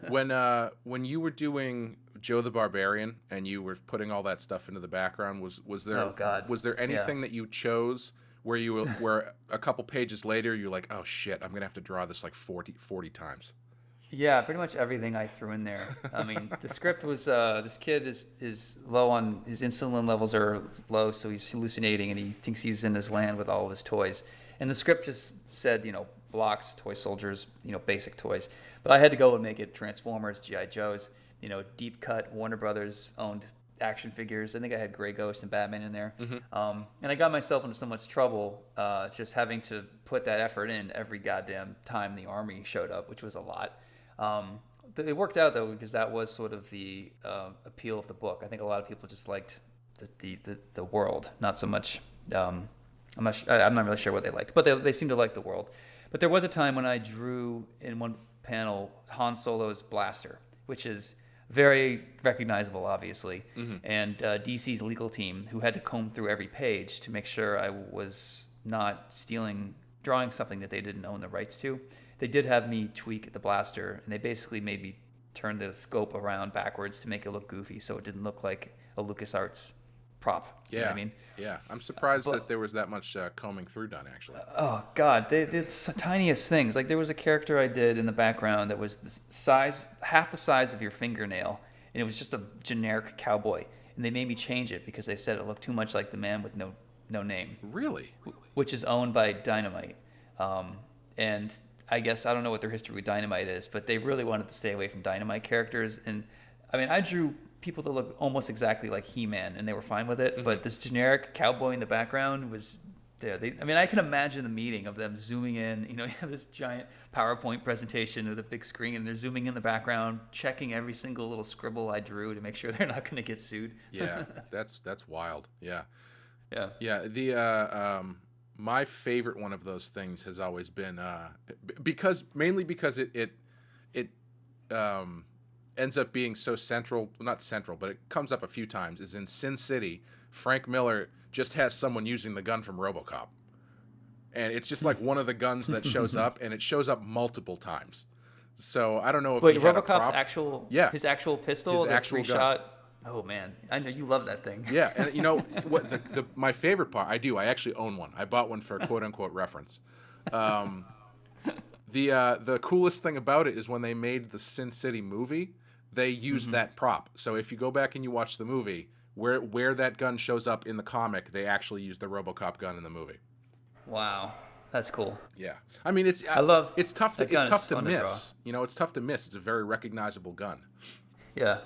When you were doing Joe the Barbarian and you were putting all that stuff into the background, was there anything that you chose where a couple pages later you're like, oh shit, I'm going to have to draw this like 40 times? Yeah, pretty much everything I threw in there. I mean, the script was this kid is low on his insulin levels are low, so he's hallucinating and he thinks he's in his land with all of his toys. And the script just said, blocks, toy soldiers, basic toys. But I had to go and make it Transformers, G.I. Joes, deep cut Warner Brothers owned action figures. I think I had Grey Ghost and Batman in there. And I got myself into so much trouble just having to put that effort in every goddamn time the army showed up, which was a lot. It worked out though, because that was sort of the appeal of the book. I think a lot of people just liked the world, not so much. I'm not really sure what they liked, but they seemed to like the world. But there was a time when I drew in one panel Han Solo's blaster, which is very recognizable, obviously, and DC's legal team, who had to comb through every page to make sure I was not drawing something that they didn't own the rights to. They did have me tweak the blaster, and they basically made me turn the scope around backwards to make it look goofy, so it didn't look like a LucasArts prop. Yeah, you know what I mean? Yeah. I'm surprised that there was that much combing through done, actually. Oh God, it's the tiniest things. Like there was a character I did in the background that was the size, half the size of your fingernail, and it was just a generic cowboy. And they made me change it because they said it looked too much like the man with no name. Really? Which is owned by Dynamite, and I guess I don't know what their history with Dynamite is, but they really wanted to stay away from Dynamite characters. And I mean, I drew people that look almost exactly like He-Man, and they were fine with it. But this generic cowboy in the background was there. I can imagine the meeting of them zooming in. You have this giant PowerPoint presentation with a big screen, and they're zooming in the background, checking every single little scribble I drew to make sure they're not going to get sued. Yeah, that's wild. Yeah. Yeah. The my favorite one of those things has always been mainly because it ends up being so central, well, not central, but it comes up a few times, is in Sin City. Frank Miller just has someone using the gun from RoboCop, and it's just like one of the guns that shows up, and it shows up multiple times. So I don't know if he had RoboCop's his actual pistol, his actual gun. Shot. Oh man, I know you love that thing. Yeah, and what my favorite part, I actually own one. I bought one for quote unquote reference. The coolest thing about it is when they made the Sin City movie, they used that prop. So if you go back and you watch the movie, where that gun shows up in the comic, they actually used the RoboCop gun in the movie. Wow, that's cool. Yeah, I mean it's tough to miss. It's tough to miss. It's a very recognizable gun. Yeah.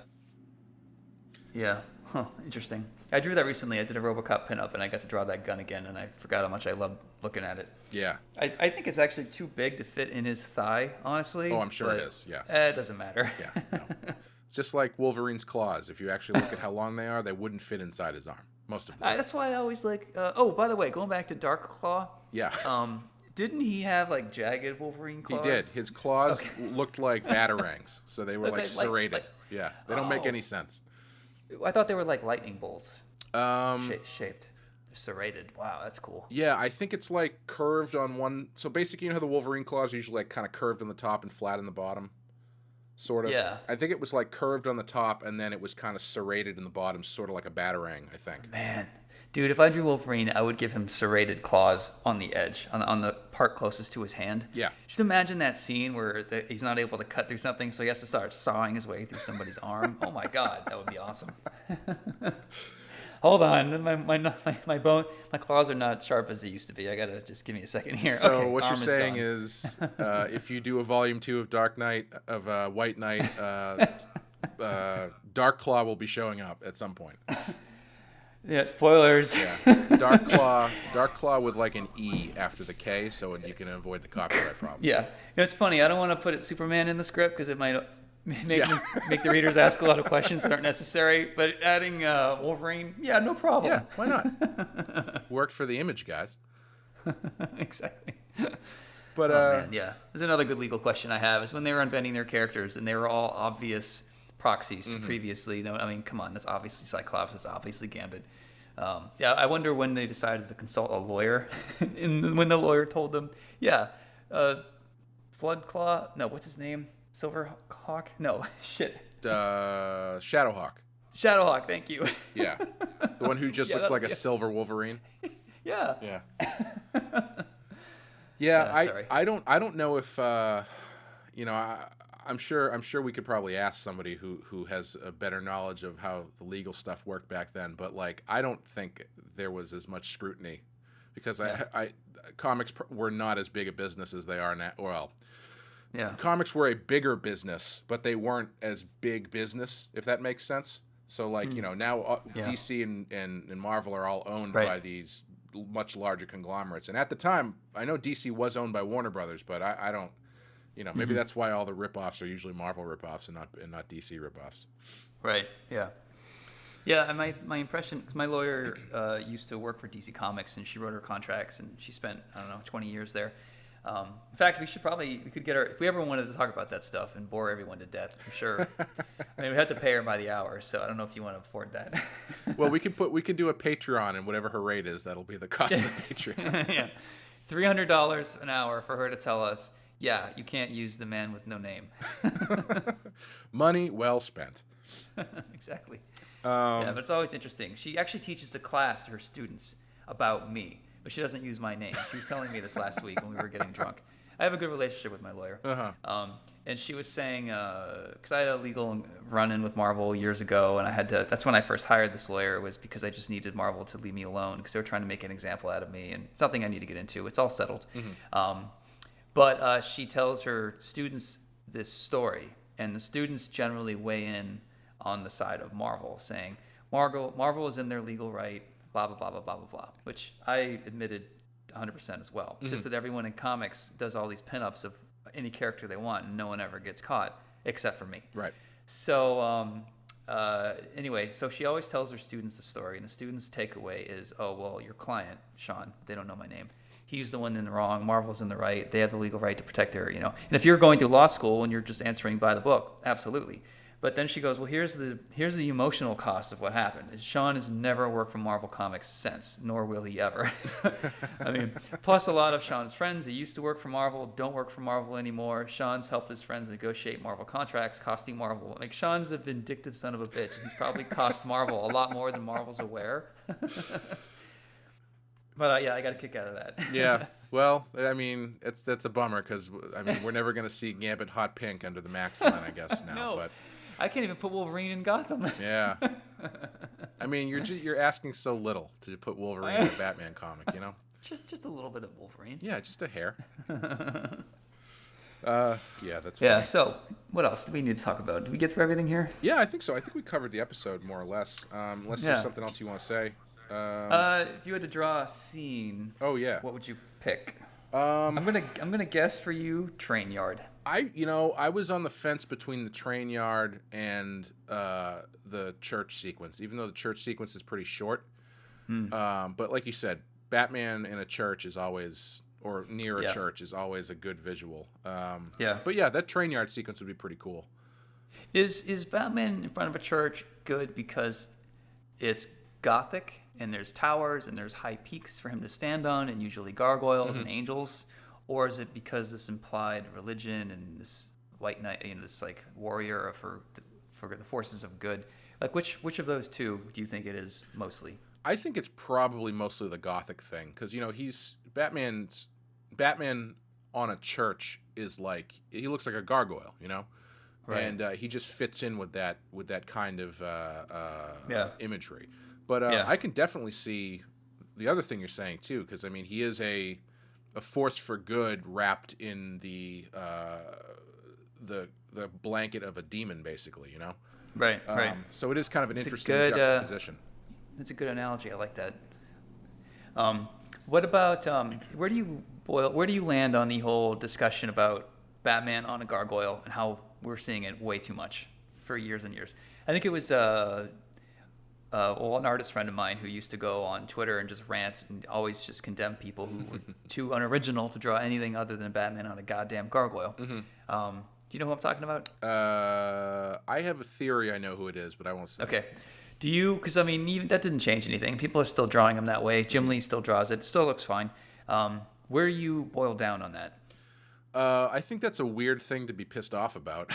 Yeah. Huh. Interesting. I drew that recently. I did a RoboCop pinup, and I got to draw that gun again, and I forgot how much I loved looking at it. Yeah. I think it's actually too big to fit in his thigh, honestly. Oh, I'm sure it is. Yeah. It doesn't matter. Yeah. No. It's just like Wolverine's claws. If you actually look at how long they are, they wouldn't fit inside his arm most of the time. That's why I always like. By the way, going back to Dark Claw. Yeah. Didn't he have like jagged Wolverine claws? He did. His claws looked like batarangs, so they were like serrated. They don't make any sense. I thought they were like lightning bolts. Shaped. They're serrated. Wow, that's cool. Yeah, I think it's like curved on one. So basically, how the Wolverine claws are usually like kind of curved on the top and flat on the bottom. sort of. Yeah. I think it was like curved on the top, and then it was kind of serrated in the bottom, sort of like a batarang, I think. Man, dude, if I drew Wolverine, I would give him serrated claws on the edge, on the part closest to his hand. Yeah. Just imagine that scene where he's not able to cut through something, so he has to start sawing his way through somebody's arm. Oh my God, that would be awesome. Hold on, my claws are not sharp as they used to be. I gotta just give me a second here. So okay, what you're saying gone. is, if you do a volume 2 of Dark Knight, of White Knight, Dark Claw will be showing up at some point. Yeah, spoilers. Yeah, Dark Claw with like an E after the K, so you can avoid the copyright problem. Yeah, it's funny. I don't want to put Superman in the script because it might make the readers ask a lot of questions that aren't necessary. But adding Wolverine, yeah, no problem. Yeah, why not? Worked for the Image guys. Exactly. But man, yeah. There's another good legal question I have is when they were inventing their characters and they were all obvious proxies to previously. I mean, come on, that's obviously Cyclops, that's obviously Gambit. Yeah, I wonder when they decided to consult a lawyer, and when the lawyer told them, yeah, Floodclaw. No, what's his name? Silverhawk? No, shit. Shadowhawk. Shadowhawk. Thank you. Yeah, the one who just looks like a silver Wolverine. Yeah. Yeah. Sorry. I don't know if I'm sure we could probably ask somebody who has a better knowledge of how the legal stuff worked back then, but like I don't think there was as much scrutiny because comics were not as big a business as they are now. Well, yeah, comics were a bigger business, but they weren't as big business, if that makes sense. So like now DC and Marvel are all owned by these much larger conglomerates, and at the time I know DC was owned by Warner Brothers, but I don't. Maybe that's why all the ripoffs are usually Marvel ripoffs and not DC ripoffs. Right. Yeah. Yeah. And my impression, because my lawyer used to work for DC Comics, and she wrote her contracts, and she spent 20 years there. In fact, we could get her if we ever wanted to talk about that stuff and bore everyone to death. I'm sure. I mean, we have to pay her by the hour, so I don't know if you want to afford that. Well, we could do a Patreon, and whatever her rate is, that'll be the cost of the Patreon. Yeah, $300 an hour for her to tell us. Yeah, you can't use the man with no name. Money well spent. Exactly. Yeah, but it's always interesting. She actually teaches a class to her students about me, but she doesn't use my name. She was telling me this last week when we were getting drunk. I have a good relationship with my lawyer. Uh-huh. And she was saying, because I had a legal run-in with Marvel years ago, and that's when I first hired this lawyer, was because I just needed Marvel to leave me alone, because they were trying to make an example out of me, and it's nothing I need to get into. It's all settled. Mm-hmm. But she tells her students this story, and the students generally weigh in on the side of Marvel, saying, Marvel is in their legal right, blah, blah, blah, blah, blah, blah, blah, which I admitted 100% as well. It's just that everyone in comics does all these pinups of any character they want, and no one ever gets caught, except for me. Right. So anyway, so she always tells her students the story, and the students' takeaway is, oh, well, your client, Sean, they don't know my name. He's the one in the wrong. Marvel's in the right. They have the legal right to protect her, And if you're going through law school and you're just answering by the book, absolutely. But then she goes, well, here's the emotional cost of what happened. Sean has never worked for Marvel Comics since, nor will he ever. I mean, plus a lot of Sean's friends that used to work for Marvel don't work for Marvel anymore. Sean's helped his friends negotiate Marvel contracts, costing Marvel. Like, Sean's a vindictive son of a bitch. He's probably cost Marvel a lot more than Marvel's aware. But yeah, I got a kick out of that. Yeah. Well, I mean, that's a bummer because we're never going to see Gambit hot pink under the Max line, I guess now. No, but I can't even put Wolverine in Gotham. Yeah. I mean, you're asking so little to put Wolverine in a Batman comic, Just a little bit of Wolverine. Yeah, just a hair. Yeah, that's funny. Yeah. So, what else do we need to talk about? Did we get through everything here? Yeah, I think so. I think we covered the episode more or less. Unless there's something else you want to say. If you had to draw a scene, what would you pick? I'm gonna guess for you, train yard. I was on the fence between the train yard and the church sequence, even though the church sequence is pretty short. But like you said, Batman in a church is always, or near a church is always a good visual. But yeah, that train yard sequence would be pretty cool. Is Batman in front of a church good because it's Gothic and there's towers and there's high peaks for him to stand on and usually gargoyles and angels, or is it because this implied religion and this white knight, this like warrior for the forces of good. Like which of those two do you think it is mostly? I think it's probably mostly the Gothic thing, because he's Batman on a church is like, he looks like a gargoyle, Right. And he just fits in with that kind of imagery. But Yeah. I can definitely see the other thing you're saying too, because he is a force for good wrapped in the blanket of a demon, basically, Right. Right. So it is kind of an interesting juxtaposition. That's a good analogy. I like that. What about where do you land on the whole discussion about Batman on a gargoyle and how we're seeing it way too much for years and years? I think it was an artist friend of mine who used to go on Twitter and just rant and always just condemn people who were too unoriginal to draw anything other than Batman on a goddamn gargoyle. Mm-hmm. Do you know who I'm talking about? I have a theory I know who it is, but I won't say. Okay. Do you? Because even that didn't change anything. People are still drawing him that way. Jim Lee still draws it. It still looks fine. Where do you boil down on that? I think that's a weird thing to be pissed off about.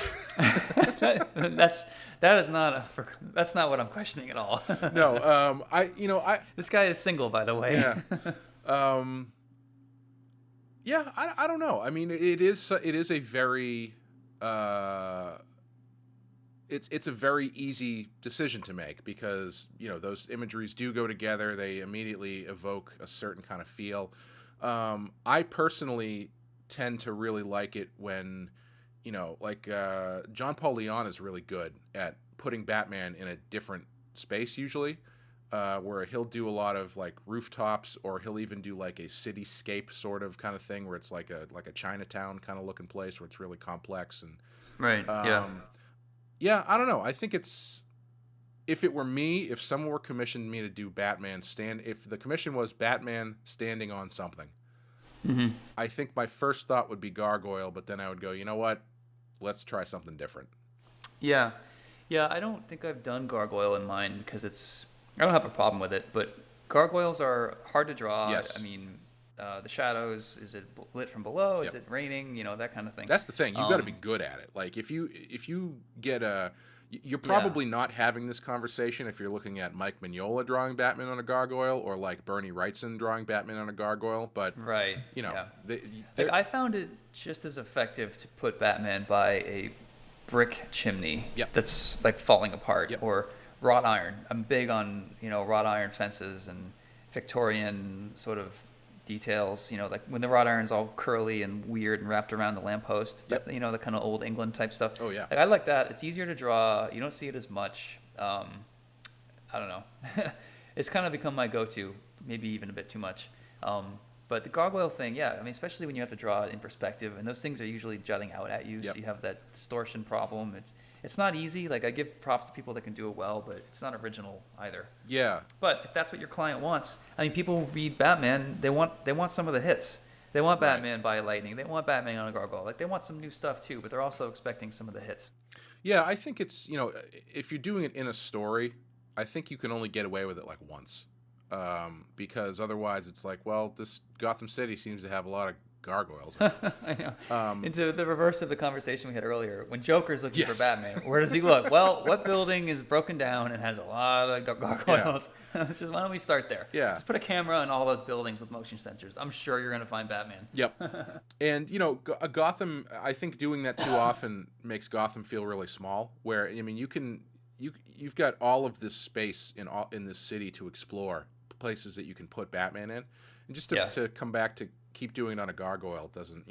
That's not what I'm questioning at all. No, this guy is single, by the way. Yeah. Yeah, I don't know. It is a very it's a very easy decision to make, because those imageries do go together. They immediately evoke a certain kind of feel. I personally tend to really like it when John Paul Leon is really good at putting Batman in a different space usually, where he'll do a lot of like rooftops, or he'll even do like a cityscape sort of kind of thing where it's like a Chinatown kind of looking place where it's really complex and right. Yeah, I don't know. I think if it were me, if someone were commissioned me to do Batman if the commission was Batman standing on something, mm-hmm. I think my first thought would be gargoyle, but then I would go, you know what? Let's try something different. Yeah. I don't think I've done gargoyle in mine because I don't have a problem with it, but gargoyles are hard to draw. Yes. The shadows, is it lit from below? Is it raining? That kind of thing. That's the thing. You've got to be good at it. Like if you get you're probably not having this conversation if you're looking at Mike Mignola drawing Batman on a gargoyle, or like Bernie Wrightson drawing Batman on a gargoyle. But right. I found it just as effective to put Batman by a brick chimney that's like falling apart, or wrought iron. I'm big on wrought iron fences and Victorian sort of details, like when the wrought iron's all curly and weird and wrapped around the lamppost, the kind of old England type stuff. Oh yeah. Like I like that. It's easier to draw. You don't see it as much. I don't know. It's kind of become my go-to, maybe even a bit too much. But the gargoyle thing, especially when you have to draw it in perspective, and those things are usually jutting out at you, so you have that distortion problem. It's not easy. Like I give props to people that can do it well, but it's not original either. Yeah. But if that's what your client wants, people read Batman, they want some of the hits. They want Batman by lightning. They want Batman on a gargoyle. Like they want some new stuff too, but they're also expecting some of the hits. Yeah, I think it's if you're doing it in a story, I think you can only get away with it like once, because otherwise it's like, well, this Gotham City seems to have a lot of gargoyles. I know. Into the reverse of the conversation we had earlier, when Joker's looking for Batman, where does he look? Well, what building is broken down and has a lot of gargoyles? Just why don't we start there? Yeah. Just put a camera in all those buildings with motion sensors. I'm sure you're going to find Batman. Yep. And Gotham, I think doing that too often makes Gotham feel really small. Where you've got all of this space in this city to explore, places that you can put Batman in, and just to come back to keep doing it on a gargoyle doesn't,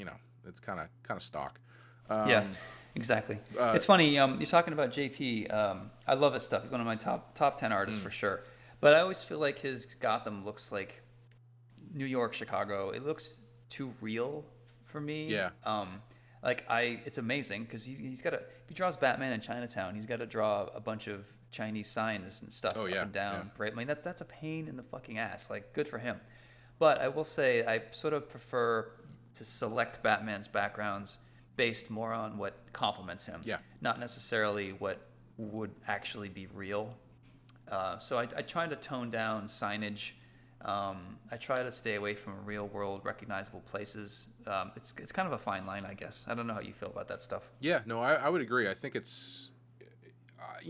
it's kind of stock. Exactly. It's funny, you're talking about JP. I love his stuff. He's one of my top 10 artists for sure. But I always feel like his Gotham looks like New York, Chicago. It looks too real for me. Yeah. It's amazing because he's got if he draws Batman in Chinatown, he's got to draw a bunch of Chinese signs and stuff up and down. Right? That's a pain in the fucking ass. Like, good for him. But I will say I sort of prefer to select Batman's backgrounds based more on what complements him, not necessarily what would actually be real. So I try to tone down signage I try to stay away from real world recognizable places. It's kind of a fine line, I guess. I don't know how you feel about that stuff. Yeah, no, I would agree. I think it's,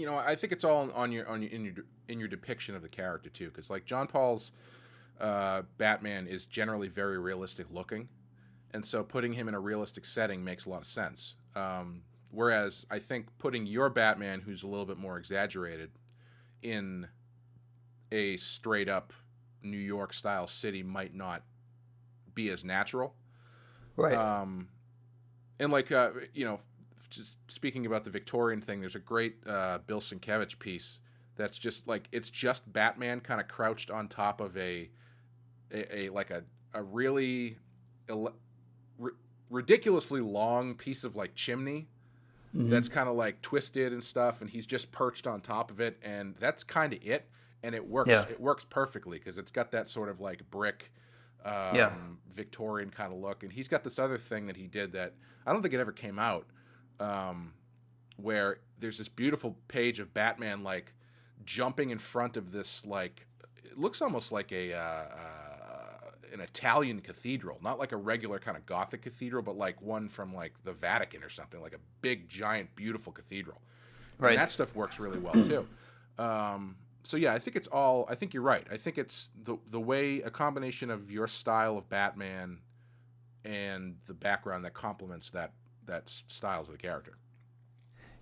I think it's all in your depiction of the character too, because like John Paul's Batman is generally very realistic looking, and so putting him in a realistic setting makes a lot of sense. Whereas I think putting your Batman, who's a little bit more exaggerated, in a straight up New York style city might not be as natural. Right. And like, just speaking about the Victorian thing, there's a great Bill Sienkiewicz piece that's just like, it's just Batman kind of crouched on top of a really ridiculously long piece of like chimney that's kind of like twisted and stuff, and he's just perched on top of it, and that's kind of it. And it works. Yeah. It works perfectly because it's got that sort of like brick, Victorian kind of look. And he's got this other thing that he did that I don't think it ever came out, where there's this beautiful page of Batman like jumping in front of this like, it looks almost like an Italian cathedral, not like a regular kind of Gothic cathedral, but like one from like the Vatican or something, like a big, giant, beautiful cathedral. Right. And that stuff works really well too. So yeah, I think you're right. I think it's the way, a combination of your style of Batman and the background that complements that style of the character.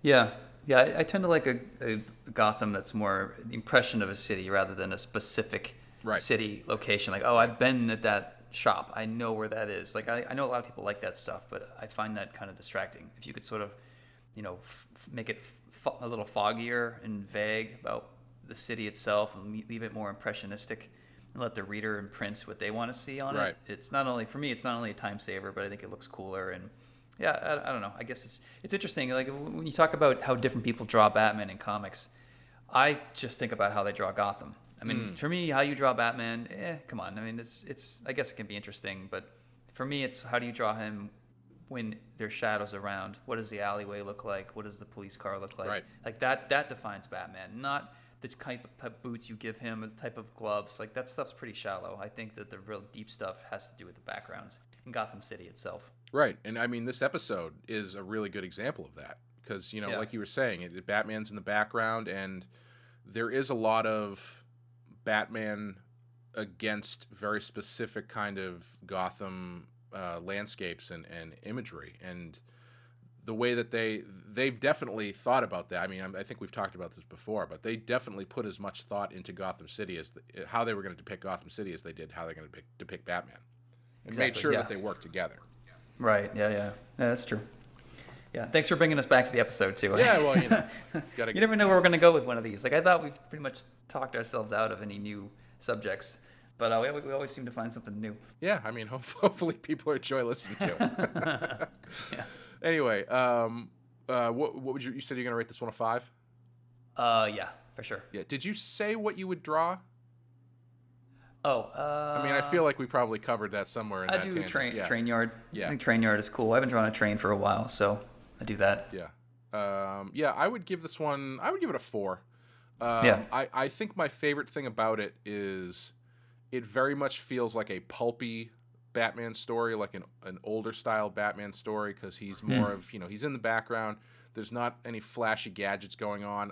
Yeah. I tend to like a Gotham that's more the impression of a city rather than a specific city location. Like, oh, I've been at that shop. I know where that is. Like, I know a lot of people like that stuff, but I find that kind of distracting. If you could sort of, make it a little foggier and vague about the city itself and leave it more impressionistic and let the reader imprint what they want to see on it. It's not only, for me, it's not only a time saver, but I think it looks cooler. And yeah, I don't know. I guess it's interesting. Like when you talk about how different people draw Batman in comics, I just think about how they draw Gotham. I mean, for me, how you draw Batman, come on. I mean, it's I guess it can be interesting, but for me, it's how do you draw him when there's shadows around? What does the alleyway look like? What does the police car look like? Like that defines Batman, not the type of boots you give him or the type of gloves. Like that stuff's pretty shallow. I think that the real deep stuff has to do with the backgrounds in Gotham City itself. Right. And I mean, this episode is a really good example of that because, like you were saying, Batman's in the background and there is a lot of Batman against very specific kind of Gotham landscapes and imagery. And the way that they've definitely thought about that. I mean, I think we've talked about this before, but they definitely put as much thought into Gotham City as how they were going to depict Gotham City as they did how they're going to depict Batman, and made sure that they work together. Right. Yeah, that's true. Yeah. Thanks for bringing us back to the episode too. Yeah. Well, you never know where we're going to go with one of these. Like I thought we pretty much talked ourselves out of any new subjects. But we always seem to find something new. Yeah, I mean, hopefully people enjoy listening to. Yeah. Anyway, what would you said you're gonna rate this one a 5? Yeah, for sure. Yeah. Did you say what you would draw? Oh, I mean, I feel like we probably covered that somewhere in that tangent. Train yard. Yeah. I think train yard is cool. I haven't drawn a train for a while, so I do that. Yeah. I would give this one. I would give it a 4. I think my favorite thing about it is it very much feels like a pulpy Batman story, like an older style Batman story, because he's more of, he's in the background. There's not any flashy gadgets going on.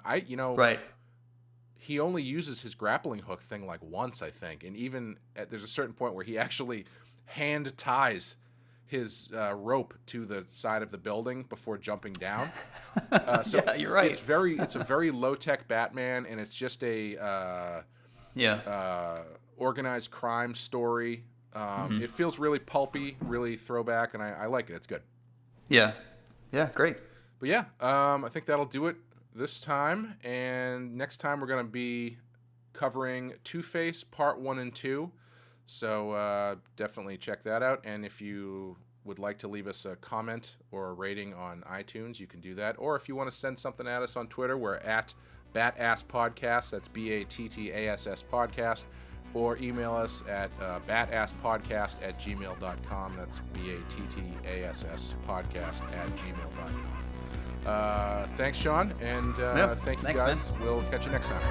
He only uses his grappling hook thing like once, I think. And even there's a certain point where he actually hand ties his rope to the side of the building before jumping down. So yeah, you're right. It's a very low tech Batman, and it's just a organized crime story. It feels really pulpy, really throwback, and I like it. It's good. Yeah, great. But yeah, I think that'll do it this time. And next time we're going to be covering Two-Face Part 1 and 2. So definitely check that out. And if you would like to leave us a comment or a rating on iTunes, you can do that. Or if you want to send something at us on Twitter, we're at BATTASS Podcast. That's BATTASS Podcast. Or email us at battasspodcast@gmail.com. That's BATTASS podcast@gmail.com. Thanks, Sean, and thank you guys. Man. We'll catch you next time.